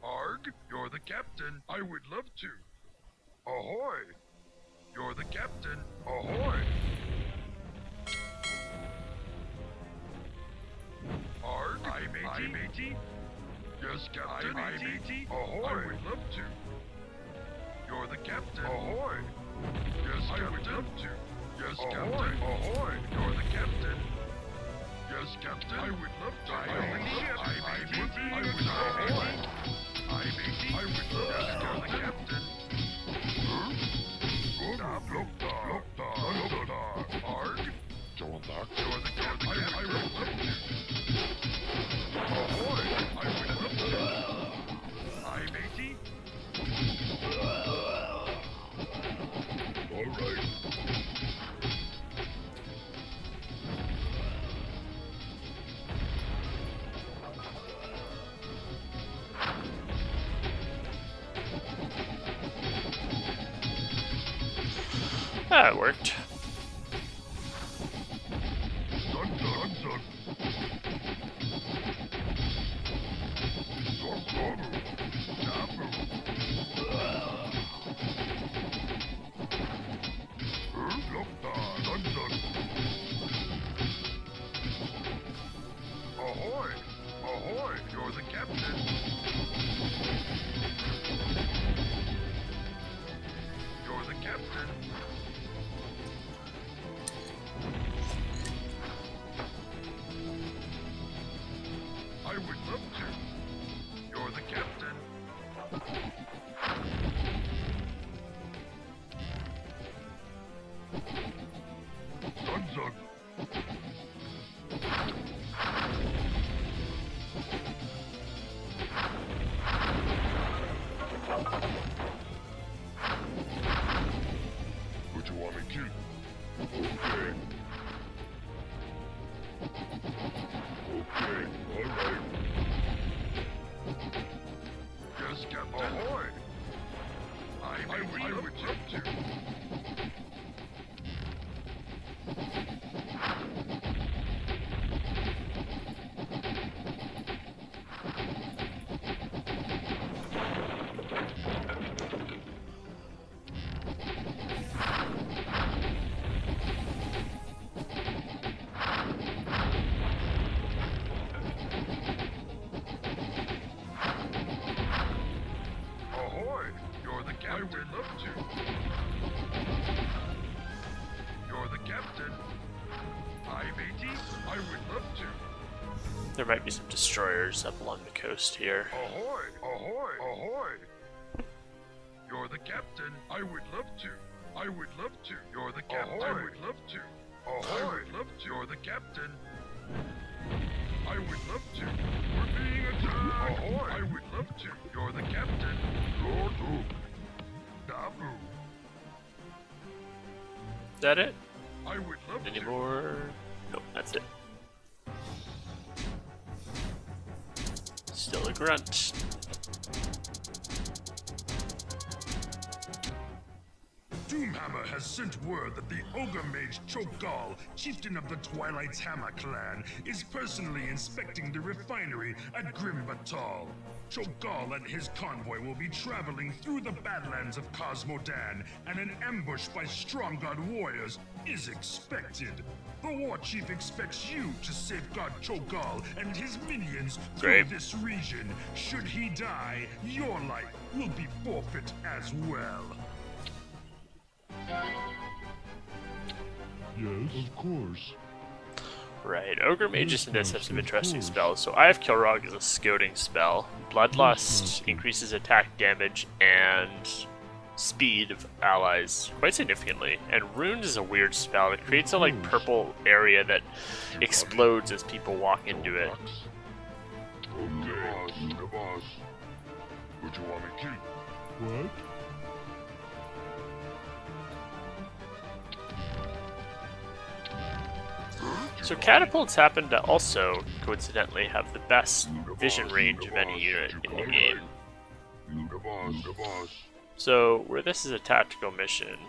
Arg, you're the captain. I would love to. Ahoy! You're the captain. Ahoy! Arg, I matey. Yes, Captain. I matey. Ahoy! I would love to. You're the captain. Ahoy! Yes, Captain. I would love to. Yes, Captain. Ahoy! You're the captain. Yes, Captain. I would love to. I would love to. I would love to. I would love to. You're the captain. Arg. You're the captain. I would love to. Ahoy! I would love to. I matey. All right. That worked. Zugzug. What you want me to keep? Okay. Okay, alright. Yes, Captain. Ahoy! I would jump to. Ahoy! You're the captain. I would love to. You're the captain. Hi, matey. I would love to. There might be some destroyers up along the coast here. Ahoy! Ahoy! Ahoy! You're the captain. I would love to. I would love to. You're the captain. I would love to. Ahoy! I would love to. You're the captain. I would love to. We're being attacked. Ahoy! I would love to. You're the captain. Lord Hook. Dabu. Is that it? I would love Any to. more? Nope, that's it. Still a grunt. Doomhammer has sent word that the Ogre Mage Cho'Gall, chieftain of the Twilight's Hammer clan, is personally inspecting the refinery at Grim Batal. Cho'Gall and his convoy will be traveling through the Badlands of Cosmodan, and an ambush by Stromgod warriors is expected. The War Chief expects you to safeguard Cho'Gall and his minions through Great. this region. Should he die, your life will be forfeit as well. Yes, of course. Right, Ogre Mages and this have some interesting spells. So Eye of Kilrog is a scouting spell. Bloodlust increases attack damage and speed of allies quite significantly. And Runes is a weird spell. It creates a like purple area that explodes as people walk into it. Okay, the boss. What you want me to keep? What? So catapults happen to also, coincidentally, have the best vision range of any unit in the game. So where this is a tactical mission,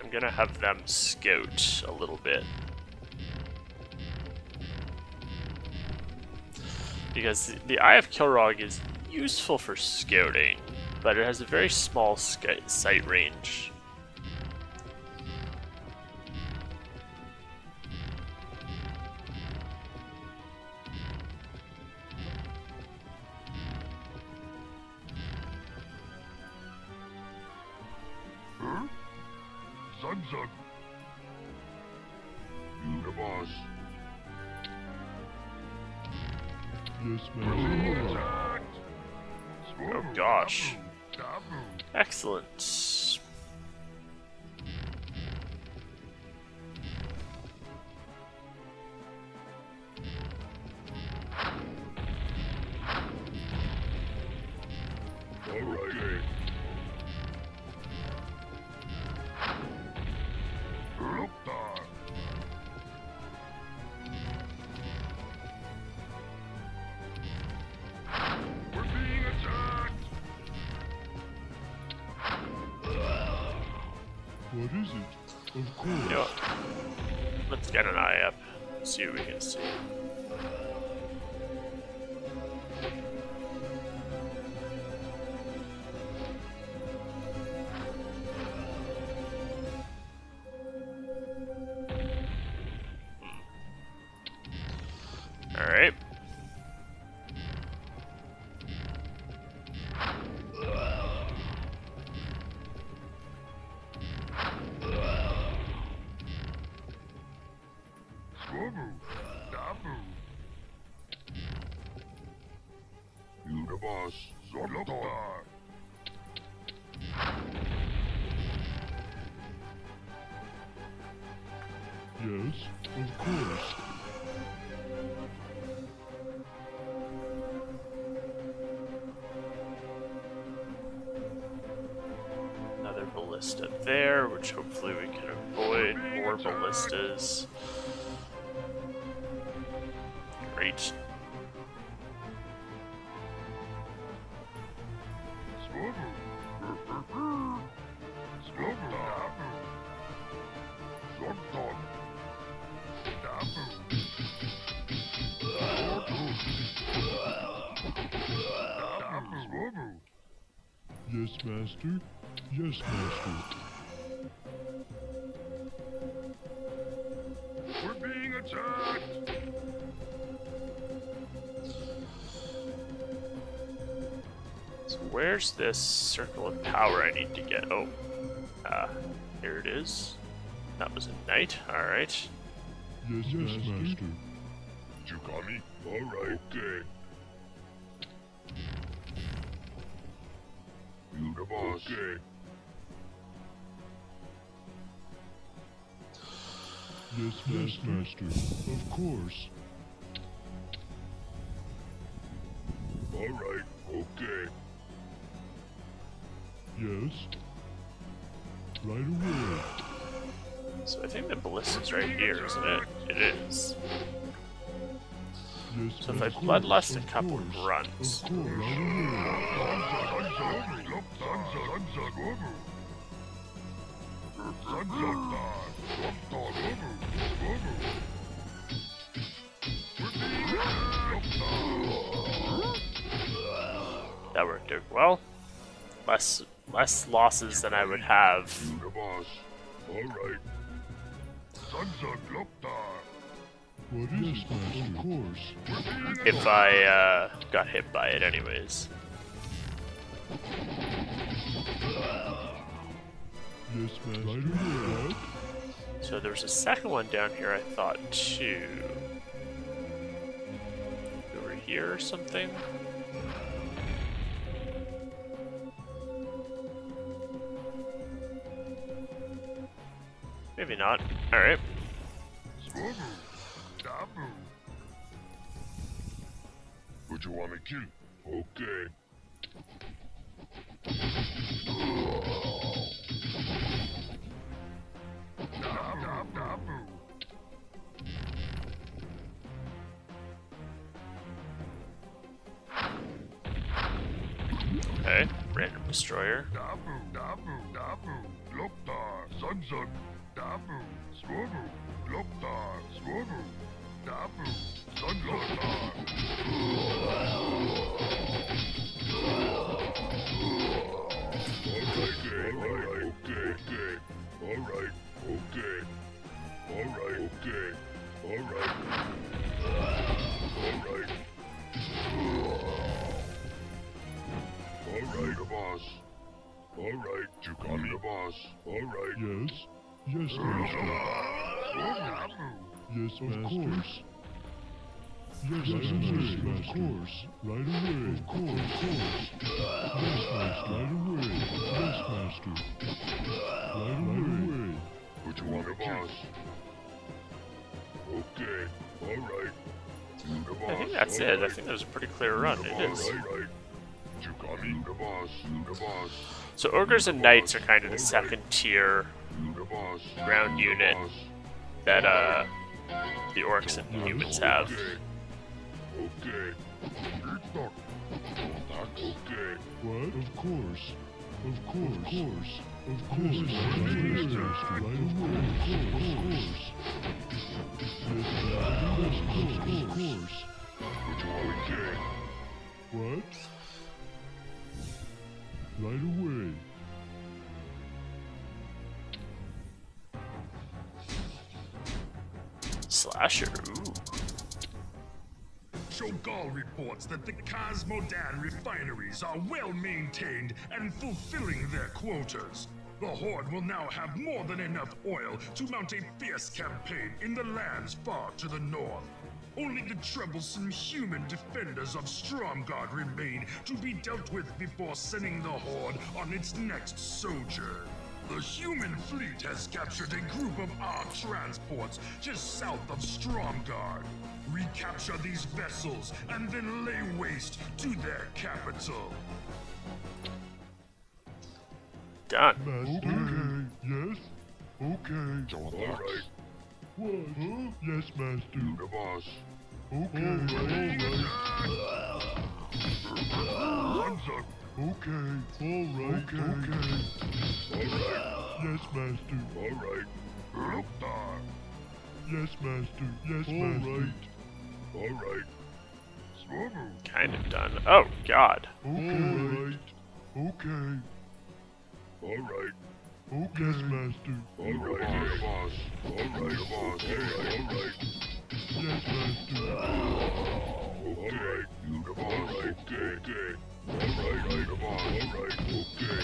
I'm gonna have them scout a little bit. Because the Eye of Kilrog is useful for scouting, but it has a very small sight range. Zug. You the boss. Yes, ma'am. Oh gosh. Excellent. Alright. We're being attacked. What is it? Of course. You know what? Let's get an eye up, see what we can see. Alright. Swobu. Dabu. You the boss. Zoloktar. Yes, of course. Another ballista there, which hopefully we can avoid. More ballistas. Great. Yes, Master. Yes, Master. We're being attacked! So where's this circle of power I need to get? Oh, here it is. That was a knight. All right. Yes, Master. Chukami? Alright, okay. You the boss. Okay. Yes, Master. Of course. Alright, okay. Yes. Right away. So I think the ballista's right here, isn't it? It is. Yes, So if I of course, bloodlust a of couple course, runs. Of course. Right That worked out well. Less losses than I would have. You the boss. Alright. What is it, Master? Of course. If I got hit by it anyways. Yes, Master. Right away. So there's a second one down here I thought too. Over here or something? Maybe not. Alright. Would you want me to kill? Okay. Okay. Random destroyer. Alright, you call me the boss. Alright. Yes. Yes, Master. Yes, of course. Yes, Master. Of course. Right away. Of course. Yes, Master. Right away. Yes, Master. Right away. Would you want the boss? Okay. Alright. I think that's it. I think that was a pretty clear run. It is. Alright. You call me the boss. The boss. So ogres and knights are kind of the second tier The boss. ground unit that the orcs and humans have. Okay. Okay. What? Of course. Of course. Of course. Yes, Master. Right away. Of course. Yes, Master. Of course. Would you want me to? What? Right away. Slasher, ooh. Shogal reports that the Cosmodan refineries are well maintained and fulfilling their quotas. The Horde will now have more than enough oil to mount a fierce campaign in the lands far to the north. Only the troublesome human defenders of Stromgarde remain to be dealt with before sending the Horde on its next sojourn. The human fleet has captured a group of our transports just south of Stromgarde. Recapture these vessels and then lay waste to their capital. Done. Master? Okay. Yes? Okay. All right. What? Huh? Yes, Master. You the boss. Okay. Sunzug, Okay. All right. Okay. All right. Yes, Master. All right. Loktar, Yes, Master. Yes, All Master. right. All right. Swobu, Kind of done. Oh, God. Okay. All right. Okay. All right. Okay. Yes, Master. All right. You the boss. All right. The boss. All right. Yes, Master. All right. You the boss. All right. Okay. All right. You the boss. All right. Okay.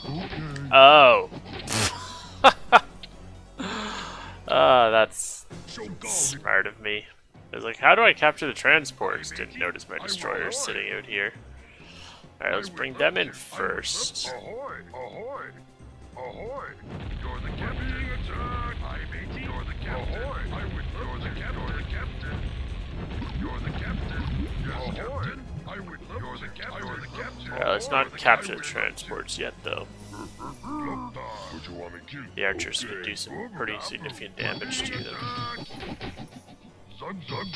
Okay. Oh. That's Shogali, smart of me. I was like, how do I capture the transports? Didn't notice my destroyers sitting out here. Alright, let's bring them in first. Ahoy! Ahoy! Ahoy! You're the captain. Being attacked. Hi, matey. You're the captain. Ahoy! I would. You're the captain. You're the captain. Yes, captain. I would love. You're the captain. You're the captain. Let's not capture the transports yet, though. Loktar. What you want me to? The archers could do some pretty significant damage to them. Sunzug.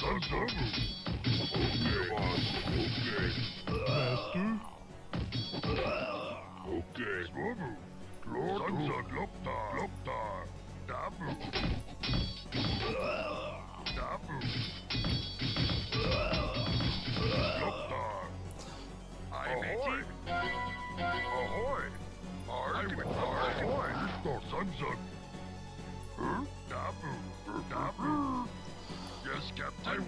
Okay, boss. Okay. Master? Okay. Swobu. Sunzug. Loktar. Dabu. Loktar. Hi, matey. Ahoy! Ahoy! Sunzug. Dabu. Yes, Captain.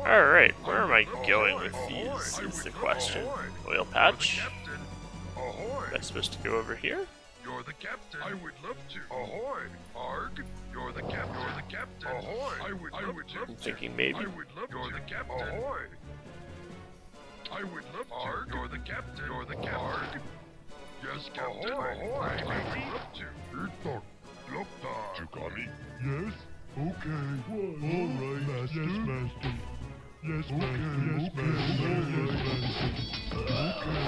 Alright, where am I going with these is the question. Oil patch? Ahoy! Am I supposed to go over here? You're the captain. I would love to. Ahoy! Arg! You're the captain. You're the captain. Ahoy! I would love to. I'm thinking maybe. I would love You're the captain. Ahoy! I would love to. Arg! You're the captain. You're the captain. Arg! Yes, Captain. Ahoy! I would love to. Loktar. You got me? Yes? Okay. All right, Master. Yes, Master. Yes, Master. Yes, Master. Okay.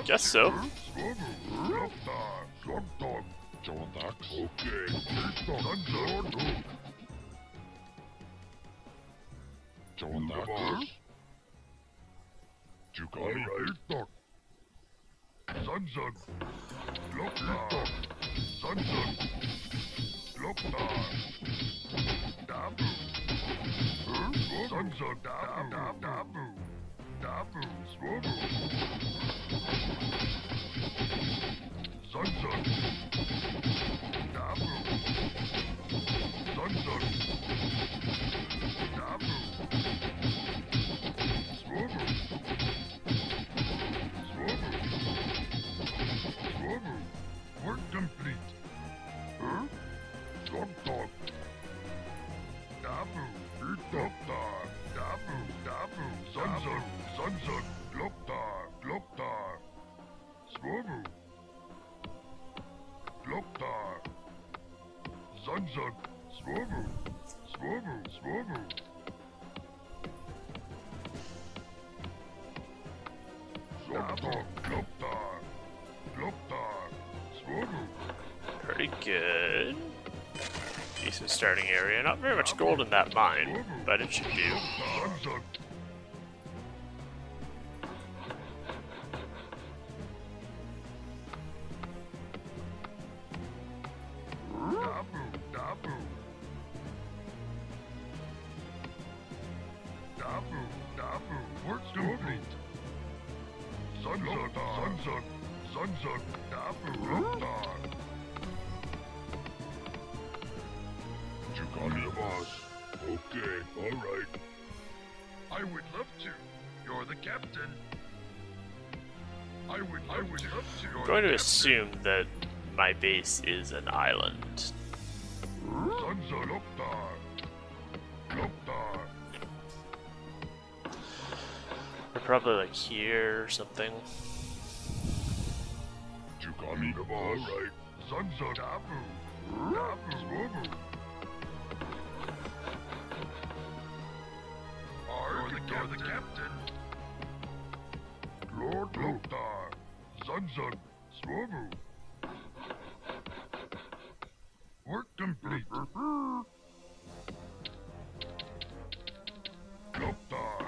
Guess so. Sunzug. Loktar. Sunzug. Loktar. Dabu. Sunzug. Dabu. Dabu. Swobu. Sunzug. Dabu. Sunzug. Dabu. Swobu. Swobu. Work complete. Huh? Dog. Dabu. Loktar. Dabu. Sunzug. Loktar. Swobu. Loktar. Sunzug. Swobu. Loktar. Swobu. Pretty good. Decent starting area. Not very much gold in that mine, but it should do. Sunzug. Dabu. Work complete. Sunzug. Dabu. Loktar. You got me, boss. Okay, all right. I would love to. You're the captain. I would love to. I'm going to assume that my base is an island. They're probably like here or something. You got me. All right. Sunza Dabu. Dabu. Swobu. You're the captain. Lord Loktar. Sunza Swobu. Work complete. Loktar.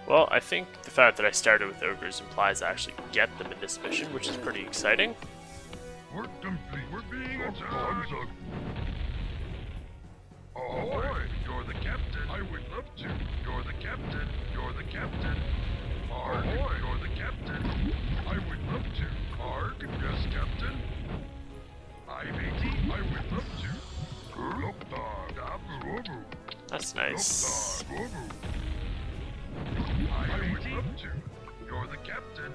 Well, I think the fact that I started with ogres implies I actually get them in this mission, which is pretty exciting. Work complete. We're being attacked. Ahoy! You're the captain. I would love to. You're the captain. You're the captain. Arg. Ahoy! You're the captain. I would love to. Arg. Yes, captain. I matey. I would love to. Loktar. Dabu. That's nice. Loktar. Swobu. I would love to. You're the captain.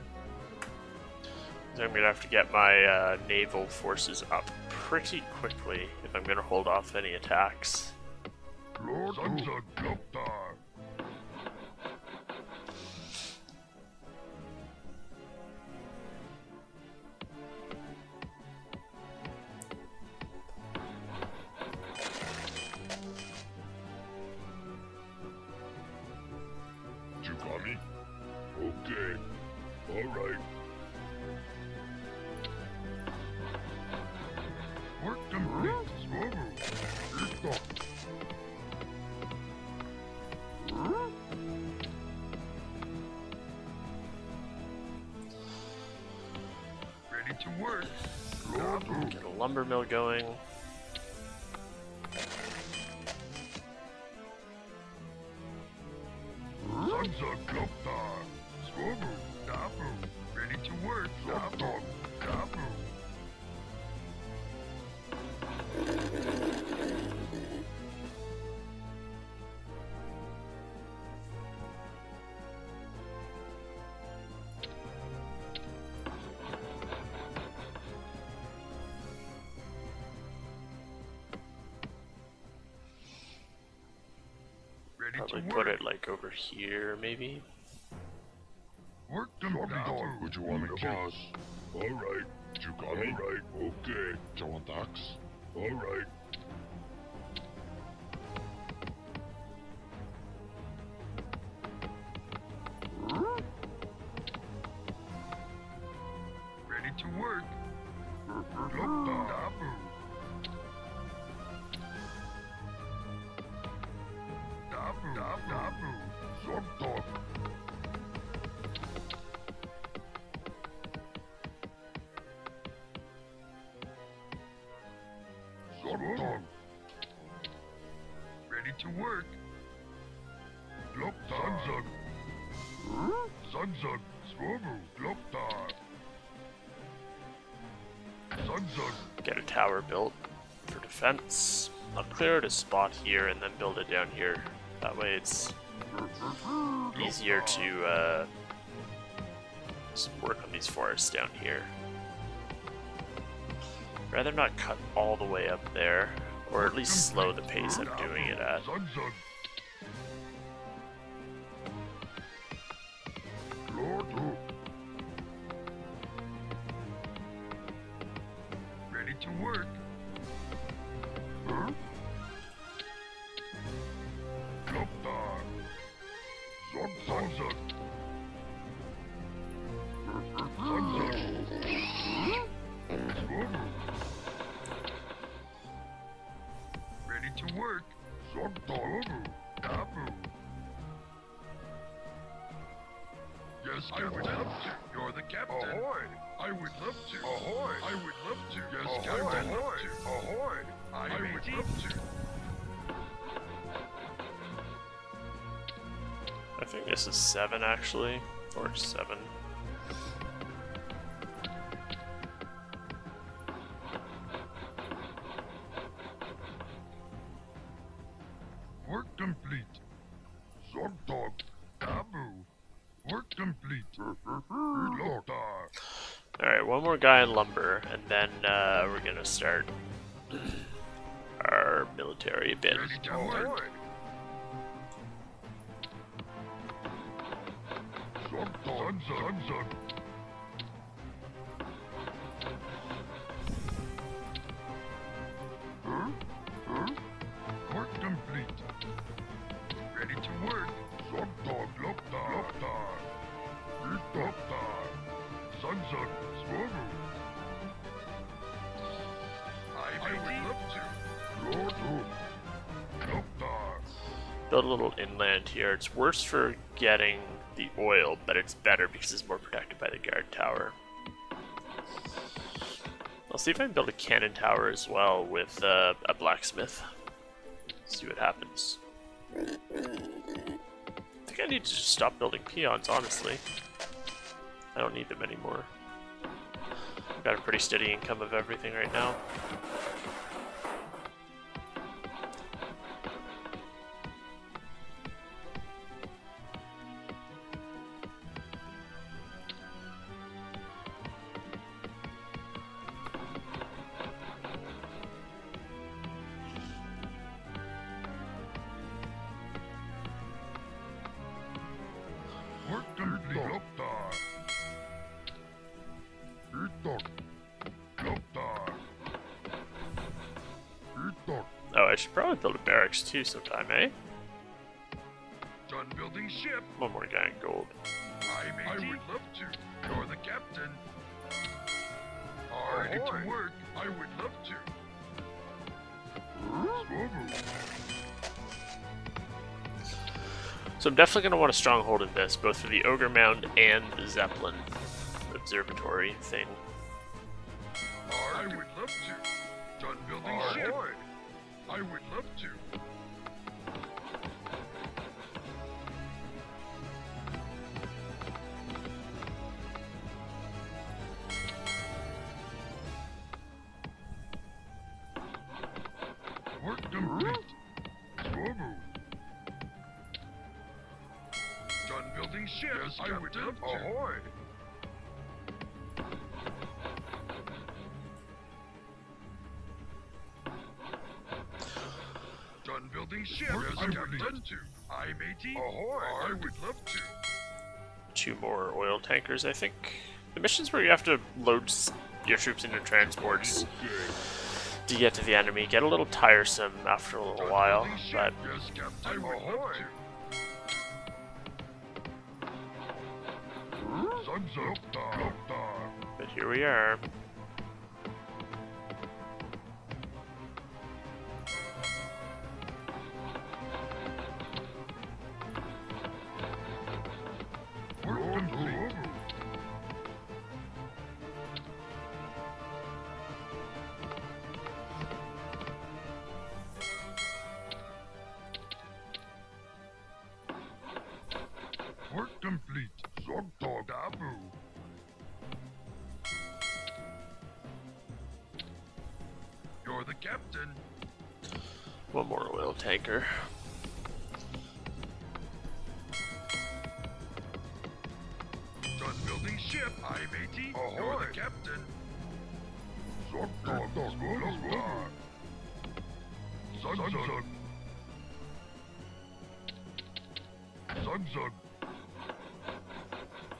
So I'm gonna have to get my naval forces up pretty quickly if I'm gonna hold off any attacks. Lord Sunza Loktar. You got me? Okay. All right. Work complete. Swobu. Listo. Ready to work. Lord. Get a lumber mill going. Sunza Loktar. Swobu. Dabu. Ready to work. Dabu. Dabu. Ready Probably to put work. it like over here, maybe. Work complete. What you want me to boss? All right. You got me. All right. Okay. Do you want axe? All right. Ready to work. Loktar. Dabu. Dabu. Dabu. Zontok. Zontok. Ready to work. Loktar. Sunzug. Sunzug. Swobu. Loktar. Sunzug. Get a tower built for defense. I'll clear out a spot here and then build it down here. That way it's easier to work on these forests down here. Rather not cut all the way up there, or at least slow the pace I'm doing it at. Sunzug. Lord. Ready to work. Huh? Loktar. Sunzug. Sunzug. Swobu. Ready to work. Sunzug. Dabu. Yes, I would love to. You're the captain. Ahoy! I would love to. Ahoy! I would love to. Yes, Captain. Ahoy! Ahoy! I would love to. I think this is 7 actually, or 7. complete. Zogdog. Abu. Work complete. Loktar. Alright, one more guy in lumber, and then we're gonna start our military a bit. Ready to work. Zogdog. Zogdog. Work complete. Ready to work. Zogdog. Loktar. Loktar. Loktar. Zogzog. Swobu. I would love to. Lord. Loktar. Build a little inland here. It's worse for getting the oil, but it's better because it's more protected by the guard tower. I'll see if I can build a cannon tower as well with a blacksmith. See what happens. I think I need to just stop building peons, honestly. I don't need them anymore. I've got a pretty steady income of everything right now. Work complete. Loktar. Loktar. Loktar. Loktar. Oh, I should probably build a barracks too sometime, eh? Done building ship. One more guy in gold. I would love to. You're the captain. Ready to work. I would love to. Swobu. So I'm definitely going to want a stronghold in this, both for the Ogre Mound and the Zeppelin observatory thing. I would love to. Done building ship. I would love to. Work complete. Swobu. Done building ship. Yes, I would love to. Ahoy. Done building ship. Yes, I would love to. I, matey. Ahoy. I would love to. 2 more oil tankers, I think. The missions where you have to load your troops into transports to get to the enemy get a little tiresome after a little while, but Yes, Captain. I would love to. but here we are. Work complete. Work complete. Zogdog Abu. You're the captain. One more oil tanker. Done building ship. I, matey. You're the captain. Zogdog Zogdog. Zugzug. Zugzug.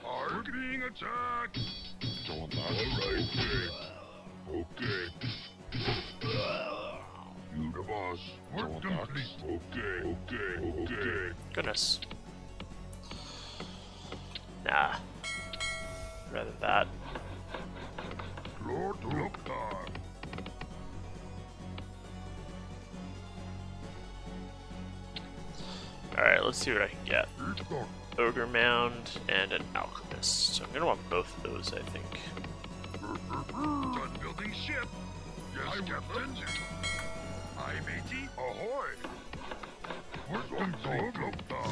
Are being attacked. Alright. Okay. You the boss. Work complete. Okay. Goodness. Nah. Rather that. Lord Loktar. Alright, let's see what I can get. Loktar. Ogre Mound and an Alchemist. So I'm gonna want both of those, I think. Done building ship. Yes, Captain. I, matey. Ahoy. Work complete. Loktar.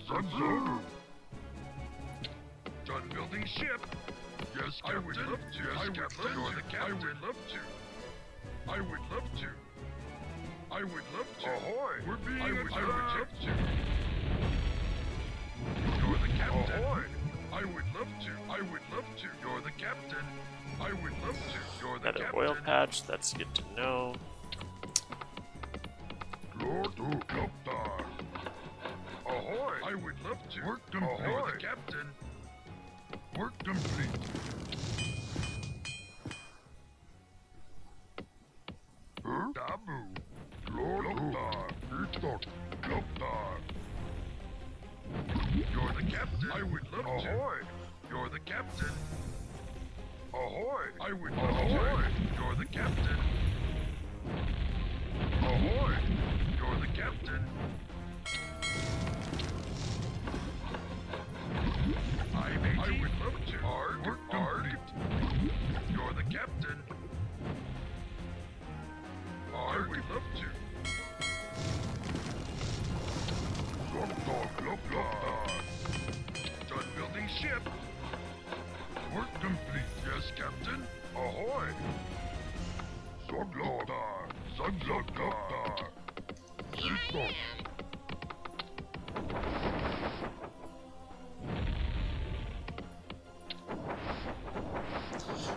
Zugzug. Done building ship. ship. Yes, Captain. I would love to. Yes, Captain. You're the captain. I would love to. I would love to. I would love to. Ahoy! We're being attacked. I would love to. You're the captain. Ahoy! I would love to. I would love to. You're the captain. I would love to. You're the Another captain. oil patch, that's good to know. Lord Captain. Ahoy! I would love to. Work complete. Ahoy! The captain. Work complete. Dabu. Lord Captain. You're the captain. I would love to. Ahoy! You're the captain. Ahoy! I would love to. You're the captain. Ahoy! You're the captain. I would love to. Arg. You're the captain. I would love to. Done building ship. Work complete. Yes, Captain. Ahoy.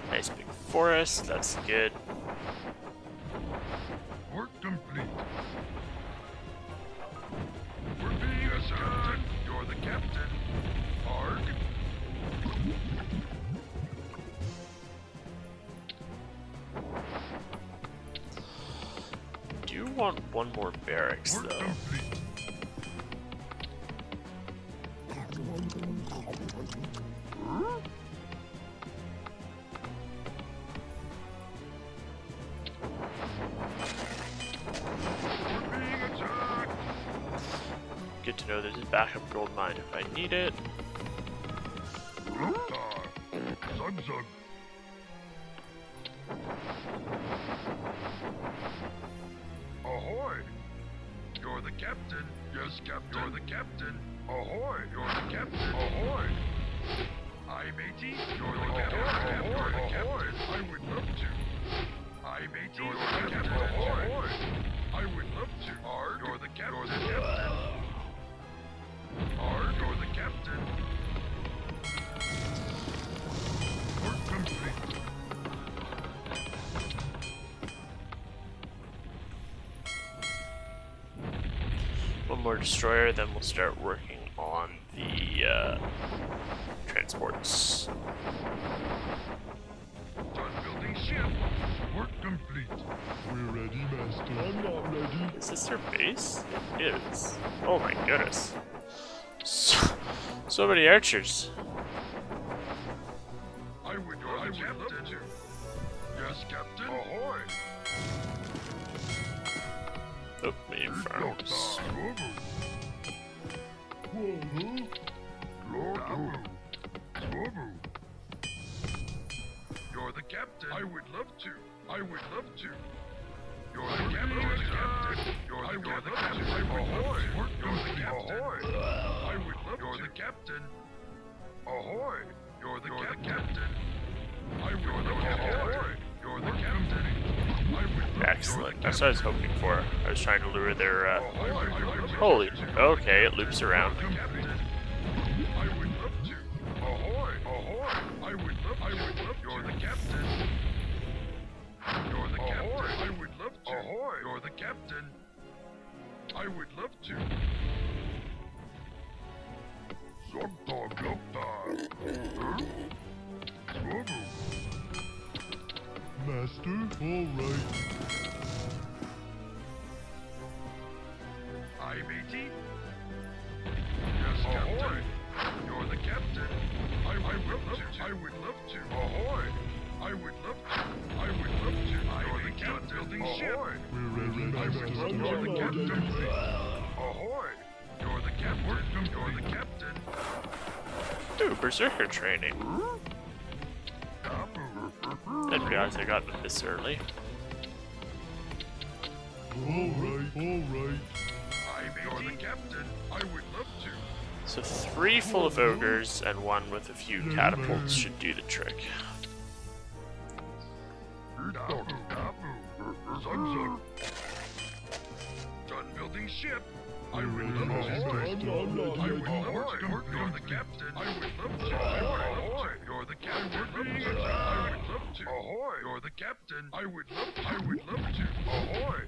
Nice big forest, that's good. Work complete. We're being attacked. You're the captain. Arg. Do you want one more barracks Work though? complete. We're being attacked. Good to know there's a backup gold mine if I need it. Zug. Ahoy! You're the captain. Yes, Captain. You're the captain. Ahoy! You're the captain. Ahoy! Aye, matey. You're the captain. You're the captain. I would love to. Aye, matey. You're the captain. Ahoy! I would love to. Arg. You're the captain. You're the captain. Arg. You're the captain. Work complete. One more destroyer, then we'll start working on the transports. Done building ship. Work complete. We're ready, Master. I'm not ready. Is this their base? It is. Oh my goodness. So many archers. I would love to. Yes, Captain. Ahoy! Oh, main farms. You're the captain. I would love to. I would love to. You're the captain. You're the captain. You're the captain. I would love to. You're the captain. I would love to. You're the captain. Ahoy! You're the captain. I would love to. You're the captain. Excellent. That's what I was hoping for. I was trying to lure their, Holy... Okay, it loops around. I would love to. Ahoy! Ahoy! I would love to. You're the captain. You're the captain. I would love to. Ahoy! You're the captain. I would love to. Master, all right. Aye, matey. Yes, Captain. You're the captain. I would love to. I would love to. Ahoy! I would love to. I would love to. You're the captain. Building ship. We're ready, I would Master. love to. You're the captain. Ahoy! You're the captain. You're the captain. Ooh, berserker training. Didn't realize I got this early. All right, all right. You're the captain. I would love to. So 3 full of ogres and 1 with a few catapults should do the trick. Done building ship. I would love to. I would love to. You're the captain. I would love to. Ahoy! You're the captain. I would love to. Ahoy! You're the captain. I would love to. I would love to. Ahoy!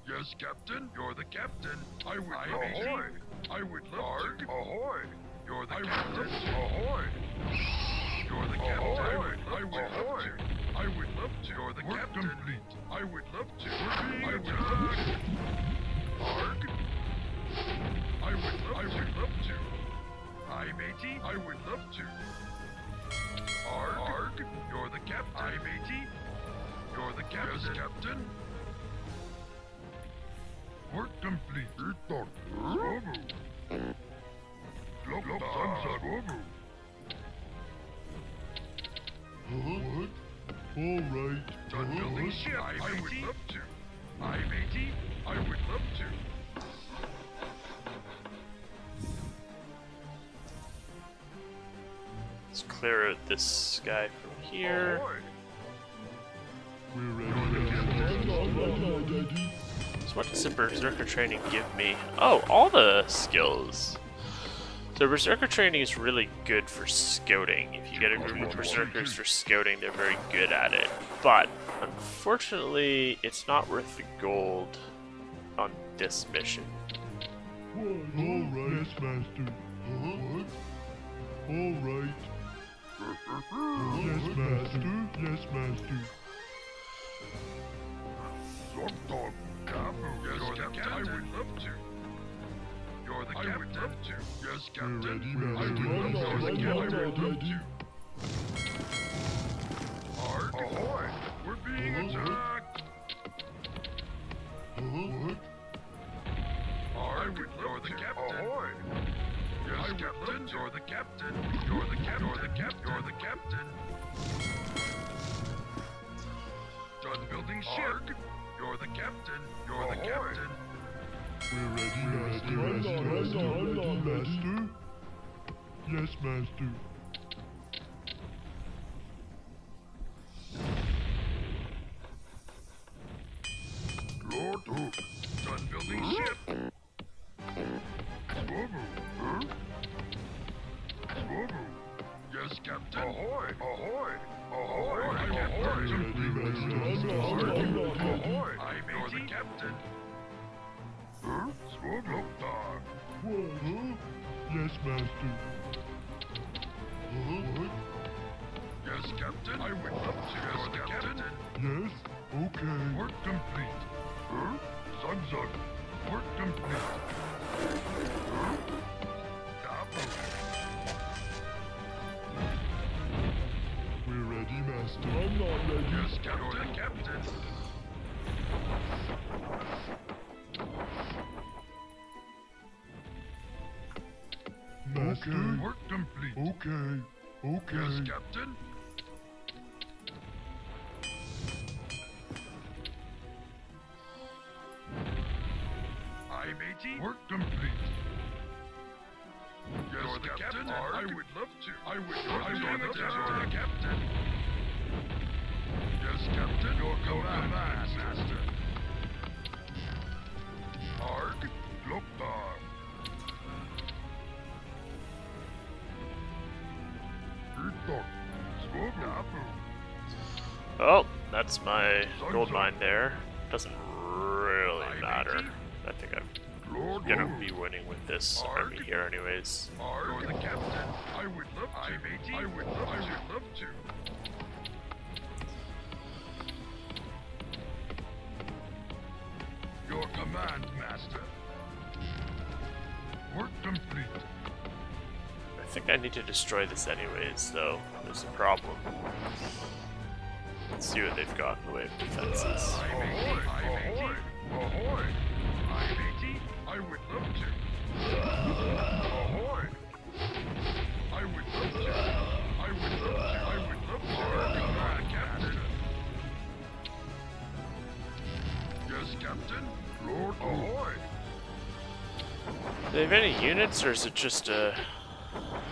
Yes, captain. You're the captain. I would love to. Ahoy! I would love to. Ahoy! You're the captain. Ahoy! You're the captain. I would love to. I would love to. You're the captain. I would love to. I would love to. Arg! I would love to. Aye, matey. I would love to. Arg! You're the captain. Aye, matey. You're the captain. Yes, captain. Work complete. What? All right. Done building ship. I would love to. Aye, matey. I would love to. Let's clear out this guy from here. We're ready. So what does the Berserker training give me? Oh, all the skills. So Berserker training is really good for scouting. If you get a group of Berserkers for scouting, they're very good at it. But, unfortunately, it's not worth the gold on this mission. All right. Yes, master. What? All right. Yes, master. Yes, master. Yes, captain. I would love to. You're the captain. I would love to. Yes, captain. We're ready, I would master. love to. I would love to. Arg! Ahoy! We're being attacked. What? Arg! You're the captain. Ahoy! Yes, captain. You're the captain. You're the captain. You're the captain. You're the captain. Done building ship. You're the captain. You're the captain. We're ready, master. Master. Yes, master. Done building ship. Yes, captain. Ahoy! Ahoy! Ahoy! Ahoy! Ahoy! I'm the captain. What? Yes, master. What? Yes, captain. I would love to. Yes, the captain. Yes? Okay. Work complete. Zug. Work complete. We're ready, master. I'm not ready. Yes, captain. You're the captain. Master. Okay. Work complete. Okay. Yes, captain. Aye, matey. Work complete. Yes, you're the captain. I would love to. I would love to. You're the captain. Yes, captain. Your command, master. Arg, Gloktar. Oh, that's my gold mine there. Doesn't really matter. I think I'm gonna be winning with this army here anyways. You're the captain. I would love to. I would love to. Your command, master. Work complete. I think I need to destroy this anyways, though. There's a problem. Let's see what they've got in the way of defenses. Ahoy! Ahoy! Aye, matey. I would love to. Ahoy! I would love to. I would love to. I would love to. Captain. Yes, Captain. Lord, ahoy! they have any units, or is it just a...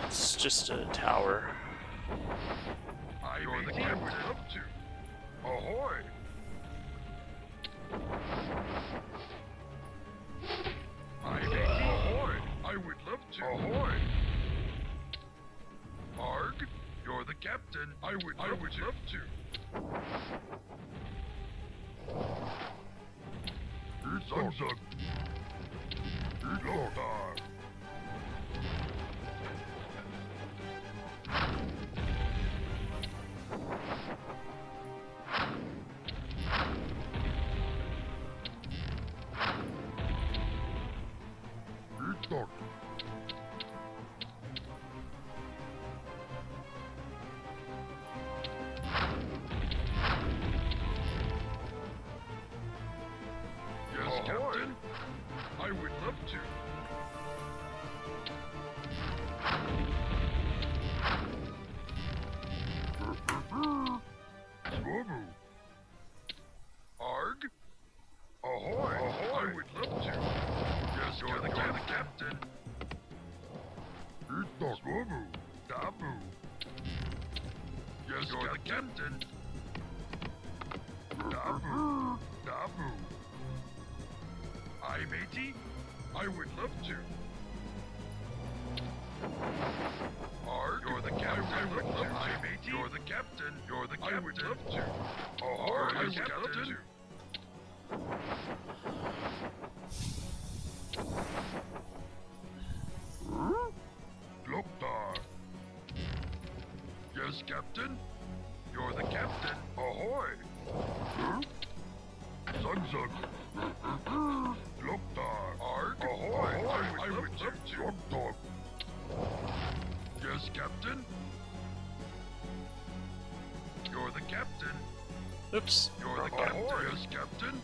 It's just a tower. You're the captain. Would love to. Ahoy! Ahoy! I would love to. Ahoy! Arg, you're the captain. I would love to. Yes, Captain. I would love to. Arg? Ahoy! I would love to. Yes, you're the captain. Swobu. Dabu. Yes, you're the captain. Dabu. Dabu. Aye, matey. I would love to. Arg, you're the captain. I would love to. Aye, matey. You're the captain. You're the captain. I would love to. Arg, I would love to. Loktar. Yes, Captain? You're the captain. Ahoy! Zug. Loktar. Arg. Ahoy! I would love to. Dog. Yes, Captain? You're the captain. Oops. You're the captain. Yes, Captain?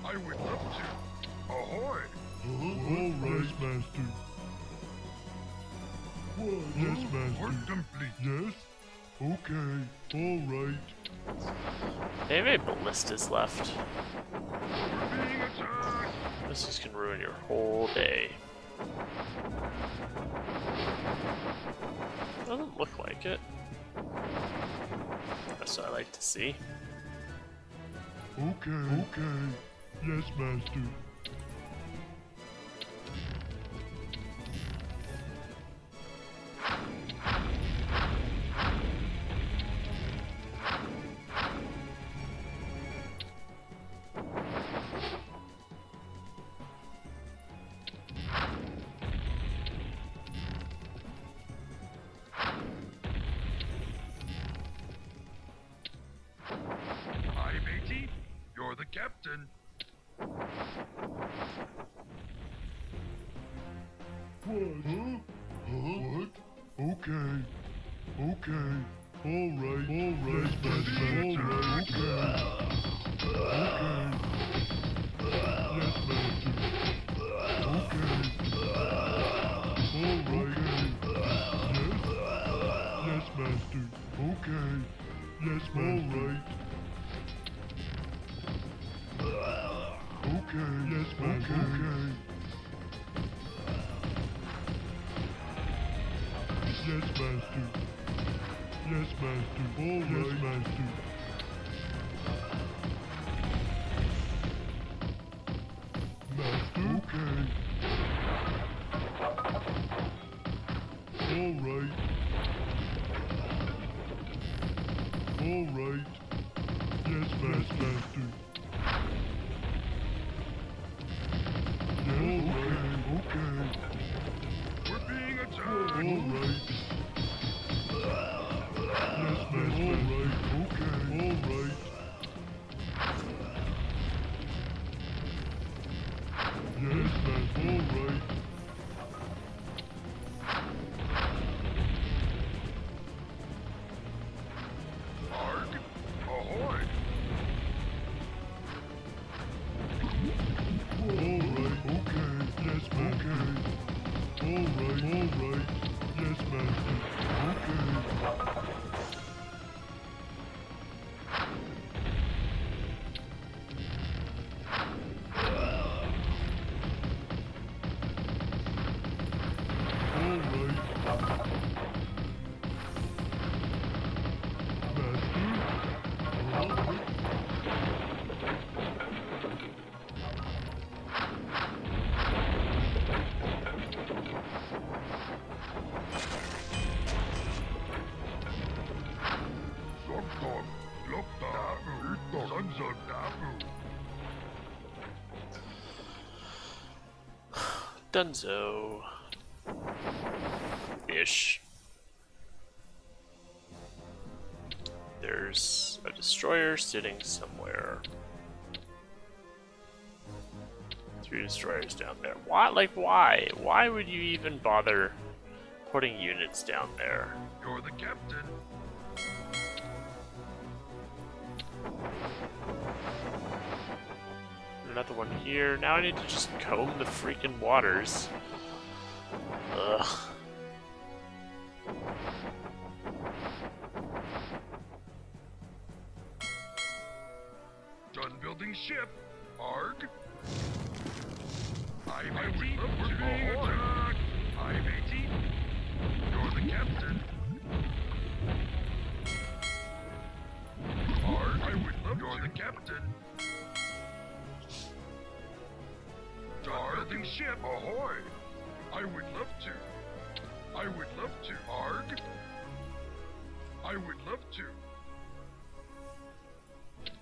I would love to. Ahoy! All right, Master. Yes, Master. Work complete. Yes? Okay. All right. They have any ballistas left. We're being attacked! This can ruin your whole day. Doesn't look like it. That's what I like to see. Okay. Yes, Master. Aye, matey. You're the captain. What? What? Okay. All right. Yes, Master. All right. Okay. Yes, Master. Okay. All right. Yes, Master. Okay. Yes, Master. All right. Okay. Yes, Master. Okay. Yes, Master. Yes, Master. All right. Yes, Master. Master. Okay. All right. All right. Yes, Master. Yes, okay. We're being attacked! All right. Yes, Master. All right. Okay. All right. Yes, Master. All right. Arg! Ahoy! All right. Okay. Yes, Master. Okay. All right. Yes, Master. Dunzo. Ish. There's a destroyer sitting somewhere. 3 destroyers down there. Why? Like, why? Why would you even bother putting units down there? You're the captain. Another one here. Now I need to just comb the freaking waters. Ugh. Done building ship. Arg. I'm matey. We're being attacked. I'm matey. You're the captain. Arg. I would love You're the captain. Done building ship. Ahoy. I would love to. I would love to. Arg. I would love to.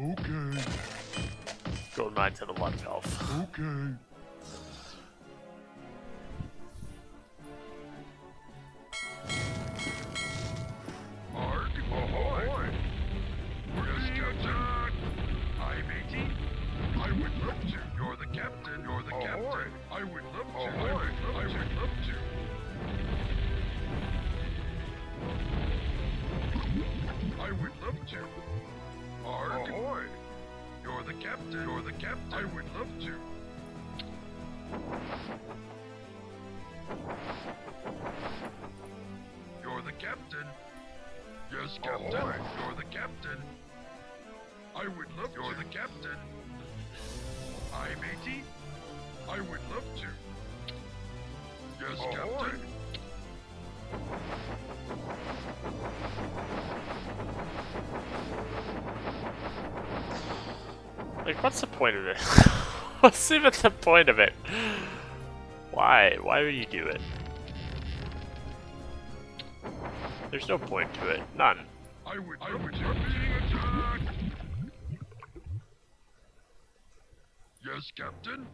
Okay, Gold mine to the water valve. okay. Arg. Ahoy. Yes, captain. I'm matey. I would love to. You're the captain. You're the captain. I would love to. I would love to. I would love to. Arg. Ahoy. You're the captain. You're the captain. I would love to. You're the captain. Yes, captain. Ahoy. You're the captain. I would love to. You're the captain. I'm matey. I would love to. Yes, captain. Like, what's the point of it? What's even the point of it? Why? Why would you do it? There's no point to it. None. I would love to. Being attacked. Yes, captain.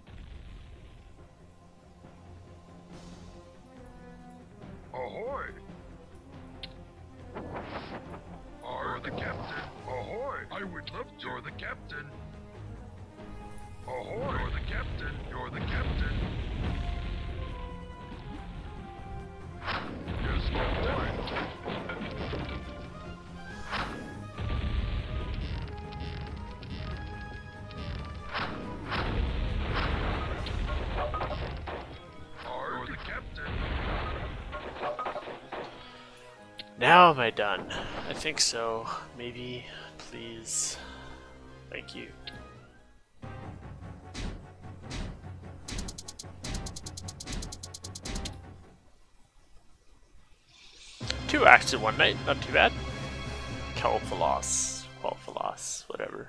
Ahoy. You're the captain. Ahoy. I would love to. You're the captain. Ahoy. You're the captain. You're the captain. Yes, captain. You're the captain. Now am I done? I think so. Maybe. Please. Thank you. Two acts in one night, not too bad. Kelphalos, Quelphalos, whatever.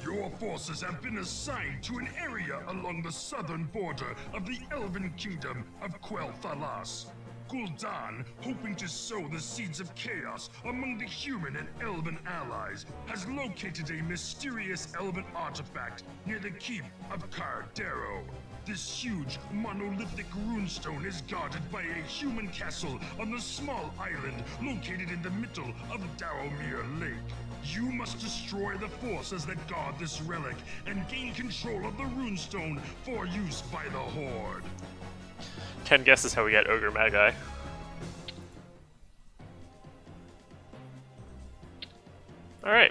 Your forces have been assigned to an area along the southern border of the Elven Kingdom of Quelphalos. Gul'dan, hoping to sow the seeds of chaos among the human and elven allies, has located a mysterious elven artifact near the keep of Cardero. This huge, monolithic runestone is guarded by a human castle on the small island located in the middle of Darrowmere Lake. You must destroy the forces that guard this relic and gain control of the runestone for use by the Horde. 10 guesses how we got Ogre Magi. Alright.